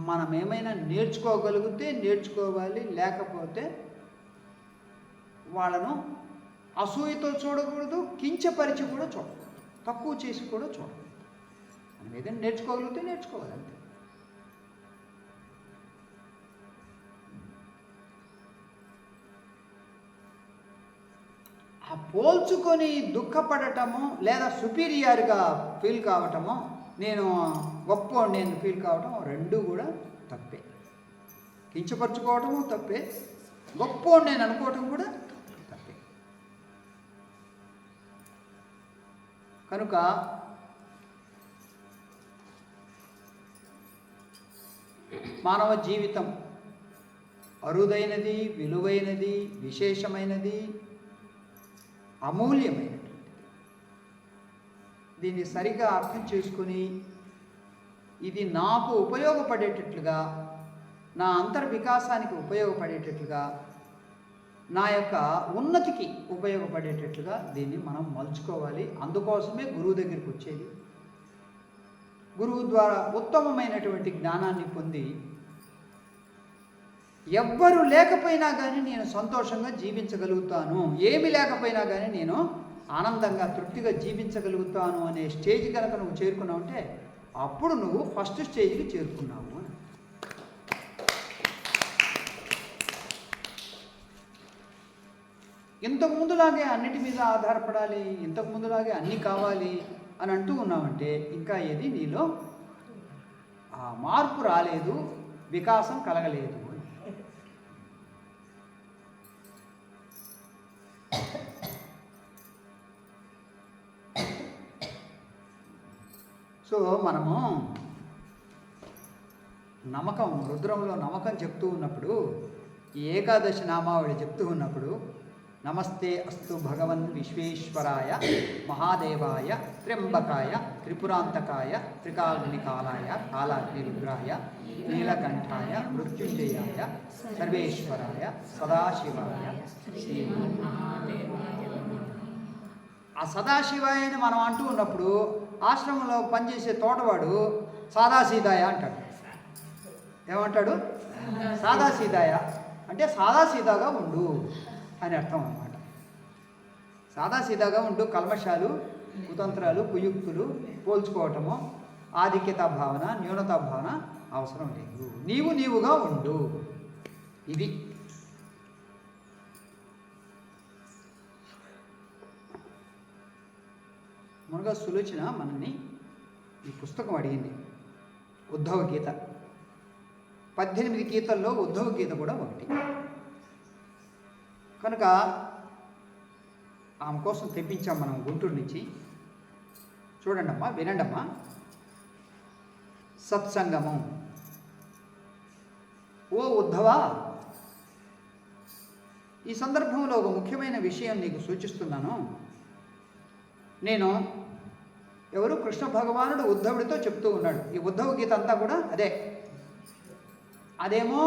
మనం ఏమైనా నేర్చుకోగలిగితే నేర్చుకోవాలి, లేకపోతే వాళ్ళను అసూయతో చూడకూడదు, కించపరిచి కూడా చూడకూడదు, తక్కువ చేసి కూడా చూడకూడదు. మనం ఏదైనా నేర్చుకోగలిగితే నేర్చుకోవాలి అంతే. ఆ పోల్చుకొని దుఃఖపడటము లేదా సుపీరియర్గా ఫీల్ కావటము, నేను గొప్ప నేను ఫీల్ కావటం, రెండు కూడా తప్పే. కించపరుచుకోవటము తప్పే, గొప్ప నేను అనుకోవటం కూడా తప్పే. కనుక మానవ జీవితం అరుదైనది, విలువైనది, విశేషమైనది, అమూల్యమైనటువంటిది. దీన్ని సరిగా అర్థం చేసుకుని ఇది నాకు ఉపయోగపడేటట్లుగా, నా అంతర్వికాసానికి ఉపయోగపడేటట్లుగా, నా యొక్క ఉన్నతికి ఉపయోగపడేటట్లుగా దీన్ని మనం మలుచుకోవాలి. అందుకోసమే గురువు దగ్గరికి వచ్చేది. గురువు ద్వారా ఉత్తమమైనటువంటి జ్ఞానాన్ని పొంది ఎవ్వరు లేకపోయినా కానీ నేను సంతోషంగా జీవించగలుగుతాను, ఏమి లేకపోయినా కానీ నేను ఆనందంగా తృప్తిగా జీవించగలుగుతాను అనే స్టేజ్ కనుక నువ్వు చేరుకున్నావు అంటే అప్పుడు నువ్వు ఫస్ట్ స్టేజ్కి చేరుకున్నావు. ఇంతకు ముందులాగే అన్నిటి మీద ఆధారపడాలి, ఇంతకు ముందులాగే అన్నీ కావాలి అని అంటూ ఉన్నామంటే ఇంకా ఏది నీలో ఆ మార్పు రాలేదు, వికాసం కలగలేదు. సో మనము నమ్మకం, రుద్రంలో నమ్మకం చెప్తూ ఉన్నప్పుడు, ఈ ఏకాదశి నామావళి చెప్తూ ఉన్నప్పుడు నమస్తే అస్తు భగవన్ విశ్వేశ్వరాయ మహాదేవాయ త్ర్యంబకాయ త్రిపురాంతకాయ త్రికాగ్నికాలాయ కాలాగ్ని రుద్రాయ నీలకంఠాయ మృత్యుంజయాయ సర్వేశ్వరాయ సదాశివాయ ఆ సదాశివాయని మనం అంటూ ఉన్నప్పుడు ఆశ్రమంలో పనిచేసే తోటవాడు సాదాసీదాయ అంటాడు. ఏమంటాడు? సాదాసీదాయ అంటే సాదాసీదాగా ఉండు అని అర్థం అన్నమాట. సాదాసీదాగా ఉంటూ కల్మషాలు, కుతంత్రాలు, కుయుక్తులు, పోల్చుకోవటము, ఆధిక్యతా భావన, న్యూనతా భావన అవసరం లేదు. నీవుగా ఉండు. ఇది మునగా సులోచన మనల్ని ఈ పుస్తకం అడిగింది. ఉద్ధవ గీత 18 గీతల్లో ఉద్ధవ గీత కూడా ఒకటి. కనుక ఆమె కోసం తెప్పించాం మనం గుంటూరు నుంచి. చూడండి అమ్మా, వినండి అమ్మా. సత్సంగమం. ఓ ఉద్ధవా, ఈ సందర్భంలో ఒక ముఖ్యమైన విషయం నీకు సూచిస్తున్నాను. నేను ఎవరు కృష్ణ భగవానుడు ఉద్ధవుడితో చెప్తూ ఉన్నాడు. ఈ ఉద్ధవ గీత అంతా కూడా అదేమో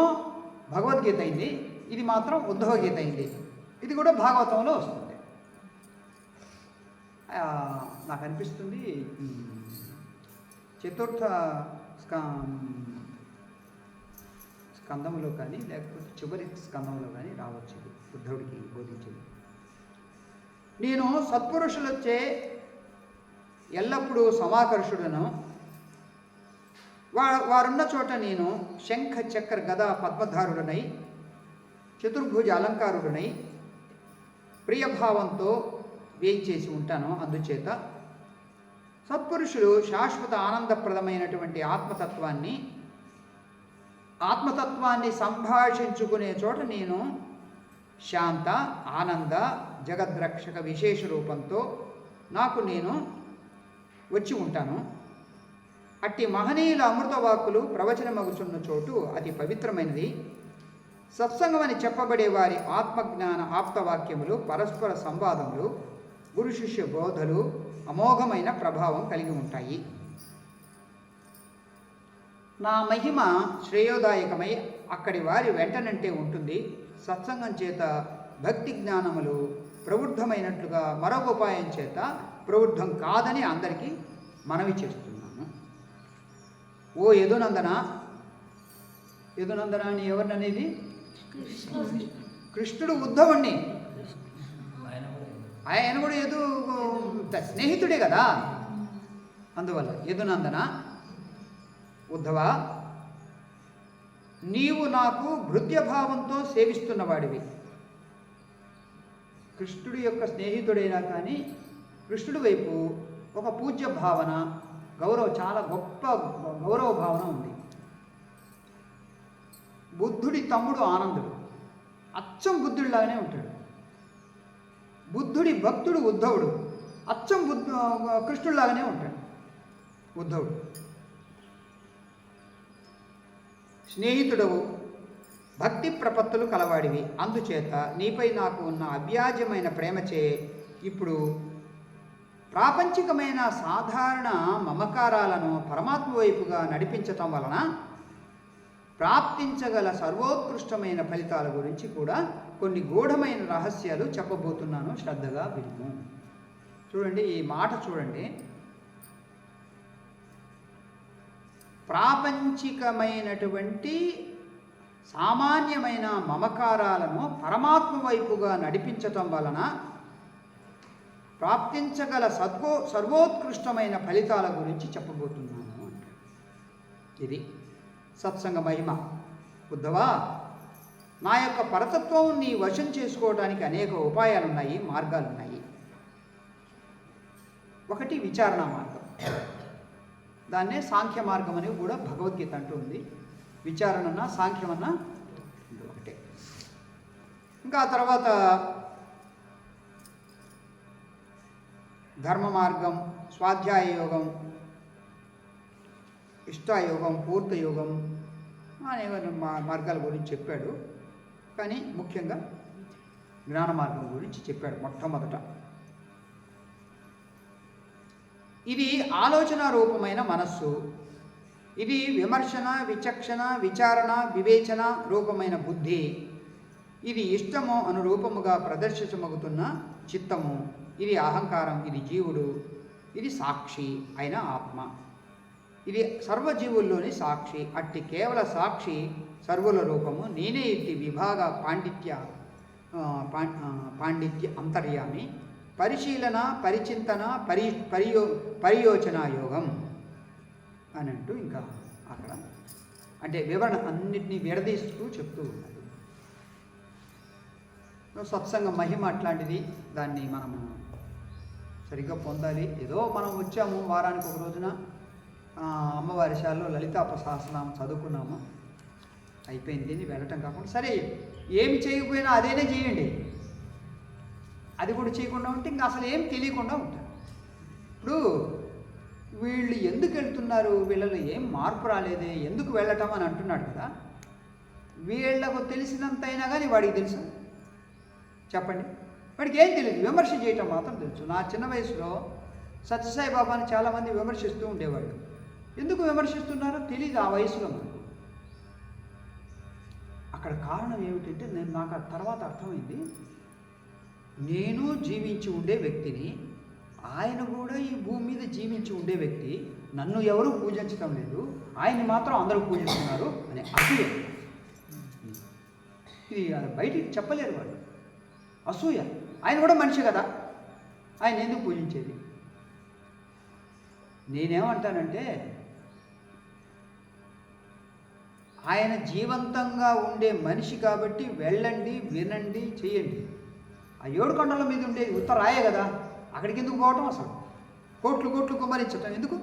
భగవద్గీత అయింది, ఇది మాత్రం ఉద్ధవ గీత అయింది. ఇది కూడా భాగవతంలో వస్తుంది. నాకు అనిపిస్తుంది చతుర్థ స్కందంలో కానీ లేకపోతే చివరి స్కందంలో కానీ రావచ్చు ఇది ఉద్ధవుడికి బోధించింది. నేను సత్పురుషులొచ్చే ఎల్లప్పుడూ సమాకర్షుడను, వారున్న చోట నేను శంఖ చక్ర గదా పద్మధారుడనై, చతుర్భుజ అలంకారుడనై ప్రియభావంతో వేయించేసి ఉంటాను. అందుచేత సత్పురుషులు శాశ్వత ఆనందప్రదమైనటువంటి ఆత్మతత్వాన్ని సంభాషించుకునే చోట నేను శాంత ఆనంద జగద్రక్షక విశేష రూపంతో నాకు నేను వచ్చి ఉంటాను. అట్టి మహనీయుల అమృతవాక్కులు ప్రవచనమగుచున్న చోటు అతి పవిత్రమైనది. సత్సంగమని చెప్పబడే వారి ఆత్మజ్ఞాన ఆప్తవాక్యములు, పరస్పర సంవాదములు, గురు శిష్య బోధలు అమోఘమైన ప్రభావం కలిగి ఉంటాయి. నా మహిమ శ్రేయోదాయకమై అక్కడి వారి వెంటనంటే ఉంటుంది. సత్సంగం చేత భక్తి జ్ఞానములు ప్రవృద్ధమైనట్లుగా మరొక ఉపాయం చేత ప్రవృద్ధం కాదని అందరికీ మనవి చేస్తున్నాను. ఓ యదునందన అని ఎవరిననేది? కృష్ణుడు ఉద్ధవుణ్ణి. ఆయన కూడా స్నేహితుడే కదా. అందువల్ల యదునందన, ఉద్ధవ, నీవు నాకు భృత్యభావంతో సేవిస్తున్నవాడివి. కృష్ణుడి యొక్క స్నేహితుడైనా కానీ కృష్ణుడి వైపు ఒక పూజ్య భావన, చాలా గొప్ప గౌరవ భావన ఉంది. బుద్ధుడి తమ్ముడు ఆనందుడు అచ్చం బుద్ధుడిలాగానే ఉంటాడు. బుద్ధుడి భక్తుడు ఉద్ధవుడు అచ్చం కృష్ణుడిలాగానే ఉంటాడు. ఉద్ధవుడు స్నేహితుడవు, భక్తి ప్రపత్తులు కలవాడివి. అందుచేత నీపై నాకు ఉన్న అవ్యాజమైన ప్రేమచే ఇప్పుడు ప్రాపంచికమైన సాధారణ మమకారాలను పరమాత్మ వైపుగా నడిపించటం వలన ప్రాప్తించగల సర్వోత్కృష్టమైన ఫలితాల గురించి కూడా కొన్ని గూఢమైన రహస్యాలు చెప్పబోతున్నాను. శ్రద్ధగా విను. చూడండి, ఈ మాట చూడండి. ప్రాపంచికమైనటువంటి సామాన్యమైన మమకారాలను పరమాత్మ వైపుగా నడిపించటం వలన ప్రాప్తించగల సర్వోత్కృష్టమైన ఫలితాల గురించి చెప్పబోతున్నాను అంటే ఇది సత్సంగ మహిమ. ఉద్ధవా, నా యొక్క పరతత్వం నీ వశం చేసుకోవడానికి అనేక ఉపాయాలున్నాయి, మార్గాలున్నాయి. ఒకటి విచారణ మార్గం. దాన్నే సాంఖ్య మార్గం అని కూడా భగవద్గీత అంటుంది. విచారణన్నా సాంఖ్యమన్నా ఒకటే. ఇంకా తర్వాత ధర్మ మార్గం, స్వాధ్యాయ యోగం, ఇష్టాయోగం, పూర్తయోగం అనే మార్గాల గురించి చెప్పాడు. కానీ ముఖ్యంగా జ్ఞాన మార్గం గురించి చెప్పాడు మొట్టమొదట. ఇది ఆలోచన రూపమైన మనస్సు. ఇది విమర్శన, విచక్షణ, విచారణ, వివేచన రూపమైన బుద్ధి. ఇది ఇష్టము అనురూపముగా ప్రదర్శించమగుతున్న చిత్తము. ఇది అహంకారం. ఇది జీవుడు. ఇది సాక్షి అయిన ఆత్మ. ఇది సర్వజీవుల్లోని సాక్షి. అట్టి కేవల సాక్షి సర్వుల రూపము. నేనే ఇట్టి విభాగ పాండిత్య అంతర్యామి. పరిశీలన, పరిచింతన, పరియోచన యోగం అని అంటూ ఇంకా అక్కడ అంటే వివరణ అన్నిటినీ విడదీస్తూ చెప్తూ ఉన్నాడు. సత్సంగ మహిమ అట్లాంటిది, దాన్ని మనము సరిగ్గా పొందాలి. ఏదో మనం వచ్చాము వారానికి ఒక రోజున అమ్మవారి శాలలో లలితా సహస్రనామం చదువుకున్నాము, అయిపోయింది, వెళ్ళటం కాకుండా సరే ఏమి చేయకపోయినా అదేనే చేయండి. అది కూడా చేయకుండా ఉంటే ఇంకా అసలు ఏం తెలియకుండా ఉంటారు. ఇప్పుడు వీళ్ళు ఎందుకు వెళ్తున్నారు, వీళ్ళలో ఏం మార్పు రాలేదే, ఎందుకు వెళ్ళటం అని అంటున్నాడు కదా. వీళ్ళకు తెలిసినంత అయినా కానీ వాడికి తెలుసు చెప్పండి? వాడికి ఏం తెలియదు, విమర్శ చేయటం మాత్రం తెలుసు. నా చిన్న వయసులో సత్యసాయి బాబాని చాలామంది విమర్శిస్తూ ఉండేవాళ్ళు. ఎందుకు విమర్శిస్తున్నారో తెలియదు ఆ వయసులో మనకు. అక్కడ కారణం ఏమిటంటే నాకు ఆ తర్వాత అర్థమైంది, నేను జీవించి ఉండే వ్యక్తిని, ఆయన కూడా ఈ భూమి మీద జీవించి ఉండే వ్యక్తి, నన్ను ఎవరూ పూజించడం లేదు, ఆయన్ని మాత్రం అందరూ పూజిస్తున్నారు అనే అసూయ. ఇది బయటికి చెప్పలేరు వాళ్ళు, అసూయ. ఆయన కూడా మనిషి కదా, ఆయన ఎందుకు పూజించేది? నేనేమంటానంటే ఆయన జీవంతంగా ఉండే మనిషి కాబట్టి వెళ్ళండి, వినండి, చేయండి. ఆ 7 కొండల మీద ఉండేది ఉత్తరాయే కదా, అక్కడికి ఎందుకు పోవటం? అసలు కోట్లు కోట్లు కుమ్మరించటం ఎందుకు?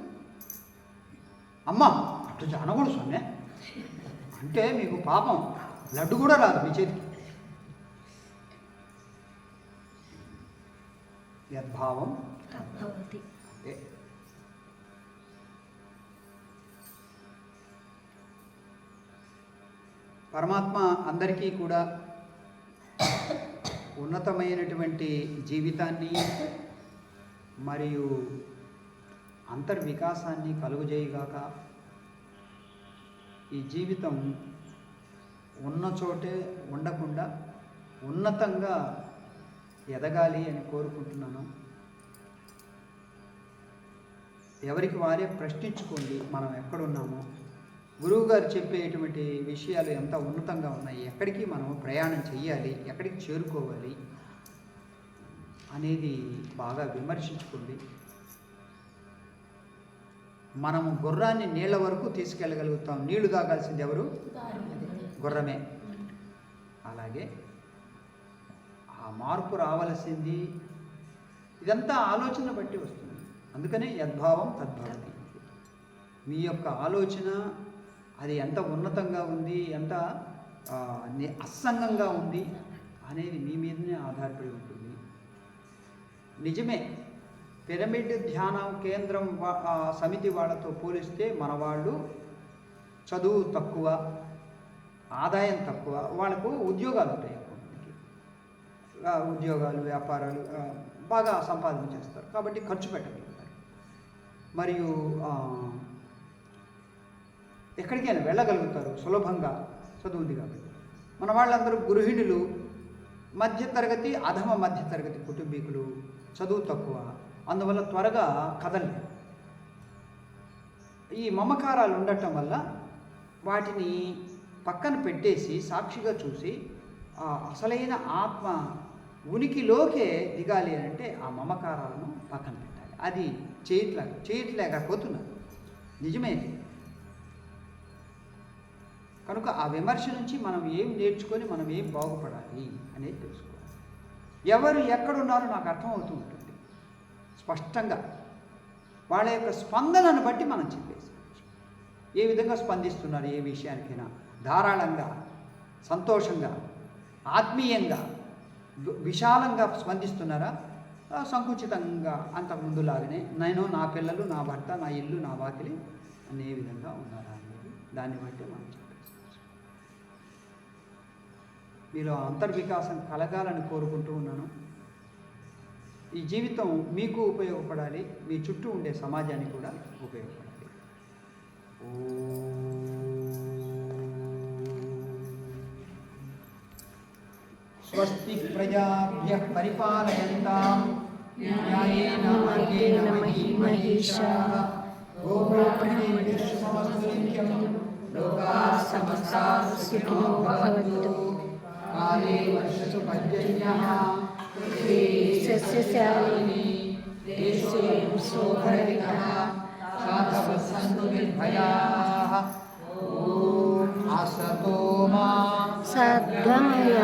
అమ్మ అటు అనకూడదు సొన్నే అంటే మీకు పాపం లడ్డు కూడా రాదు మీ చేతికి. యద్భావం తద్భవతి. పరమాత్మ అందరికీ కూడా ఉన్నతమైనటువంటి జీవితాన్ని మరియు అంతర్వికాసాన్ని కలుగజేయగాక. ఈ జీవితం ఉన్న చోటే ఉండకుండా ఉన్నతంగా ఎదగాలి అని కోరుకుంటున్నాను. ఎవరికి వారే ప్రశ్నించుకోండి, మనం ఎక్కడున్నామో. గురువుగారు చెప్పేటువంటి విషయాలు ఎంత ఉన్నతంగా ఉన్నాయి, ఎక్కడికి మనం ప్రయాణం చేయాలి, ఎక్కడికి చేరుకోవాలి అనేది బాగా విమర్శించుకోండి. మనము గుర్రాన్ని నీళ్ళ వరకు తీసుకెళ్ళగలుగుతాం, నీళ్లు తాగాల్సింది ఎవరు? గుర్రమే. అలాగే ఆ మార్పు రావలసింది ఇదంతా ఆలోచన బట్టి వస్తుంది. అందుకనే యద్భావం తద్భవతి. మీ యొక్క ఆలోచన అది ఎంత ఉన్నతంగా ఉంది, ఎంత అస్సంగంగా ఉంది అనేది మీ మీదనే ఆధారపడి ఉంటుంది. నిజమే, పిరమిడ్ ధ్యాన కేంద్రం సమితి వాళ్ళతో పోలిస్తే మన వాళ్ళు చదువు తక్కువ, ఆదాయం తక్కువ, వాళ్ళకు ఉద్యోగాలు ఉంటాయి. ఉద్యోగాలు, వ్యాపారాలు బాగా సంపాదన చేస్తారు కాబట్టి ఖర్చు పెట్టగలుగుతారు. మరియు ఎక్కడికైనా వెళ్ళగలుగుతారు సులభంగా, చదువు ఉంది కాబట్టి. మన వాళ్ళందరూ గృహిణులు, మధ్యతరగతి, అధమ మధ్యతరగతి కుటుంబీకులు, చదువు తక్కువ, అందువల్ల త్వరగా కదలలేదు. ఈ మమకారాలు ఉండటం వల్ల వాటిని పక్కన పెట్టేసి సాక్షిగా చూసి అసలైన ఆత్మ ఉనికిలోకే దిగాలి అంటే ఆ మమకారాలను పక్కన పెట్టాలి. అది చేయట్లేకపోతున్నారు. నిజమే. కనుక ఆ విమర్శ నుంచి మనం ఏం నేర్చుకొని మనం ఏం బాగుపడాలి అనేది తెలుసుకోవాలి. ఎవరు ఎక్కడున్నారో నాకు అర్థమవుతూ ఉంటుంది స్పష్టంగా. వాళ్ళ యొక్క స్పందనను బట్టి మనం చెప్పేసి ఏ విధంగా స్పందిస్తున్నారు, ఏ విషయానికైనా ధారాళంగా, సంతోషంగా, ఆత్మీయంగా, విశాలంగా స్పందిస్తున్నారా, సంకుచితంగా అంతకుముందులాగానే నేను, నా పిల్లలు, నా భర్త, నా ఇల్లు, నా వాకిలి అనే విధంగా ఉన్నారా అనేది దాన్ని బట్టి మనం చెప్పేసుకోవచ్చు. మీలో అంతర్వికాసం కలగాలని కోరుకుంటూ ఉన్నాను. ఈ జీవితం మీకు ఉపయోగపడాలి, మీ చుట్టూ ఉండే సమాజానికి కూడా ఉపయోగపడాలి. స్వస్తి ప్రజాభ్యః పరిపాలయంతాం న్యాయేన మార్గేణ మహీమహీషాః గోబ్రాహ్మణేభ్యः శుభమస్తు నిత్యం లోకాః సమస్తాః సుఖినో భవంతు. కాలే వర్షతు పర్జన్యః सस्यशालिनी देशोऽयं शोभरहितः साधवः सन्तु निर्भयाः। ॐ असतो मा सद्गमय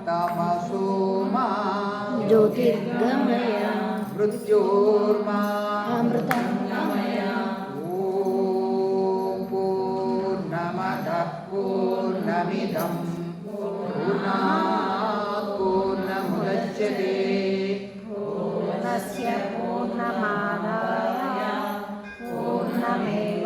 तमसो मा ज्योतिर्गमय मृत्योर्मा अमृतं गमय। ॐ पूर्णमदः पूर्णमिदं पूर्णात् पूर्णमुदच्यते पूर्णस्य पूर्णमादाय पूर्णमेवावशिष्यते।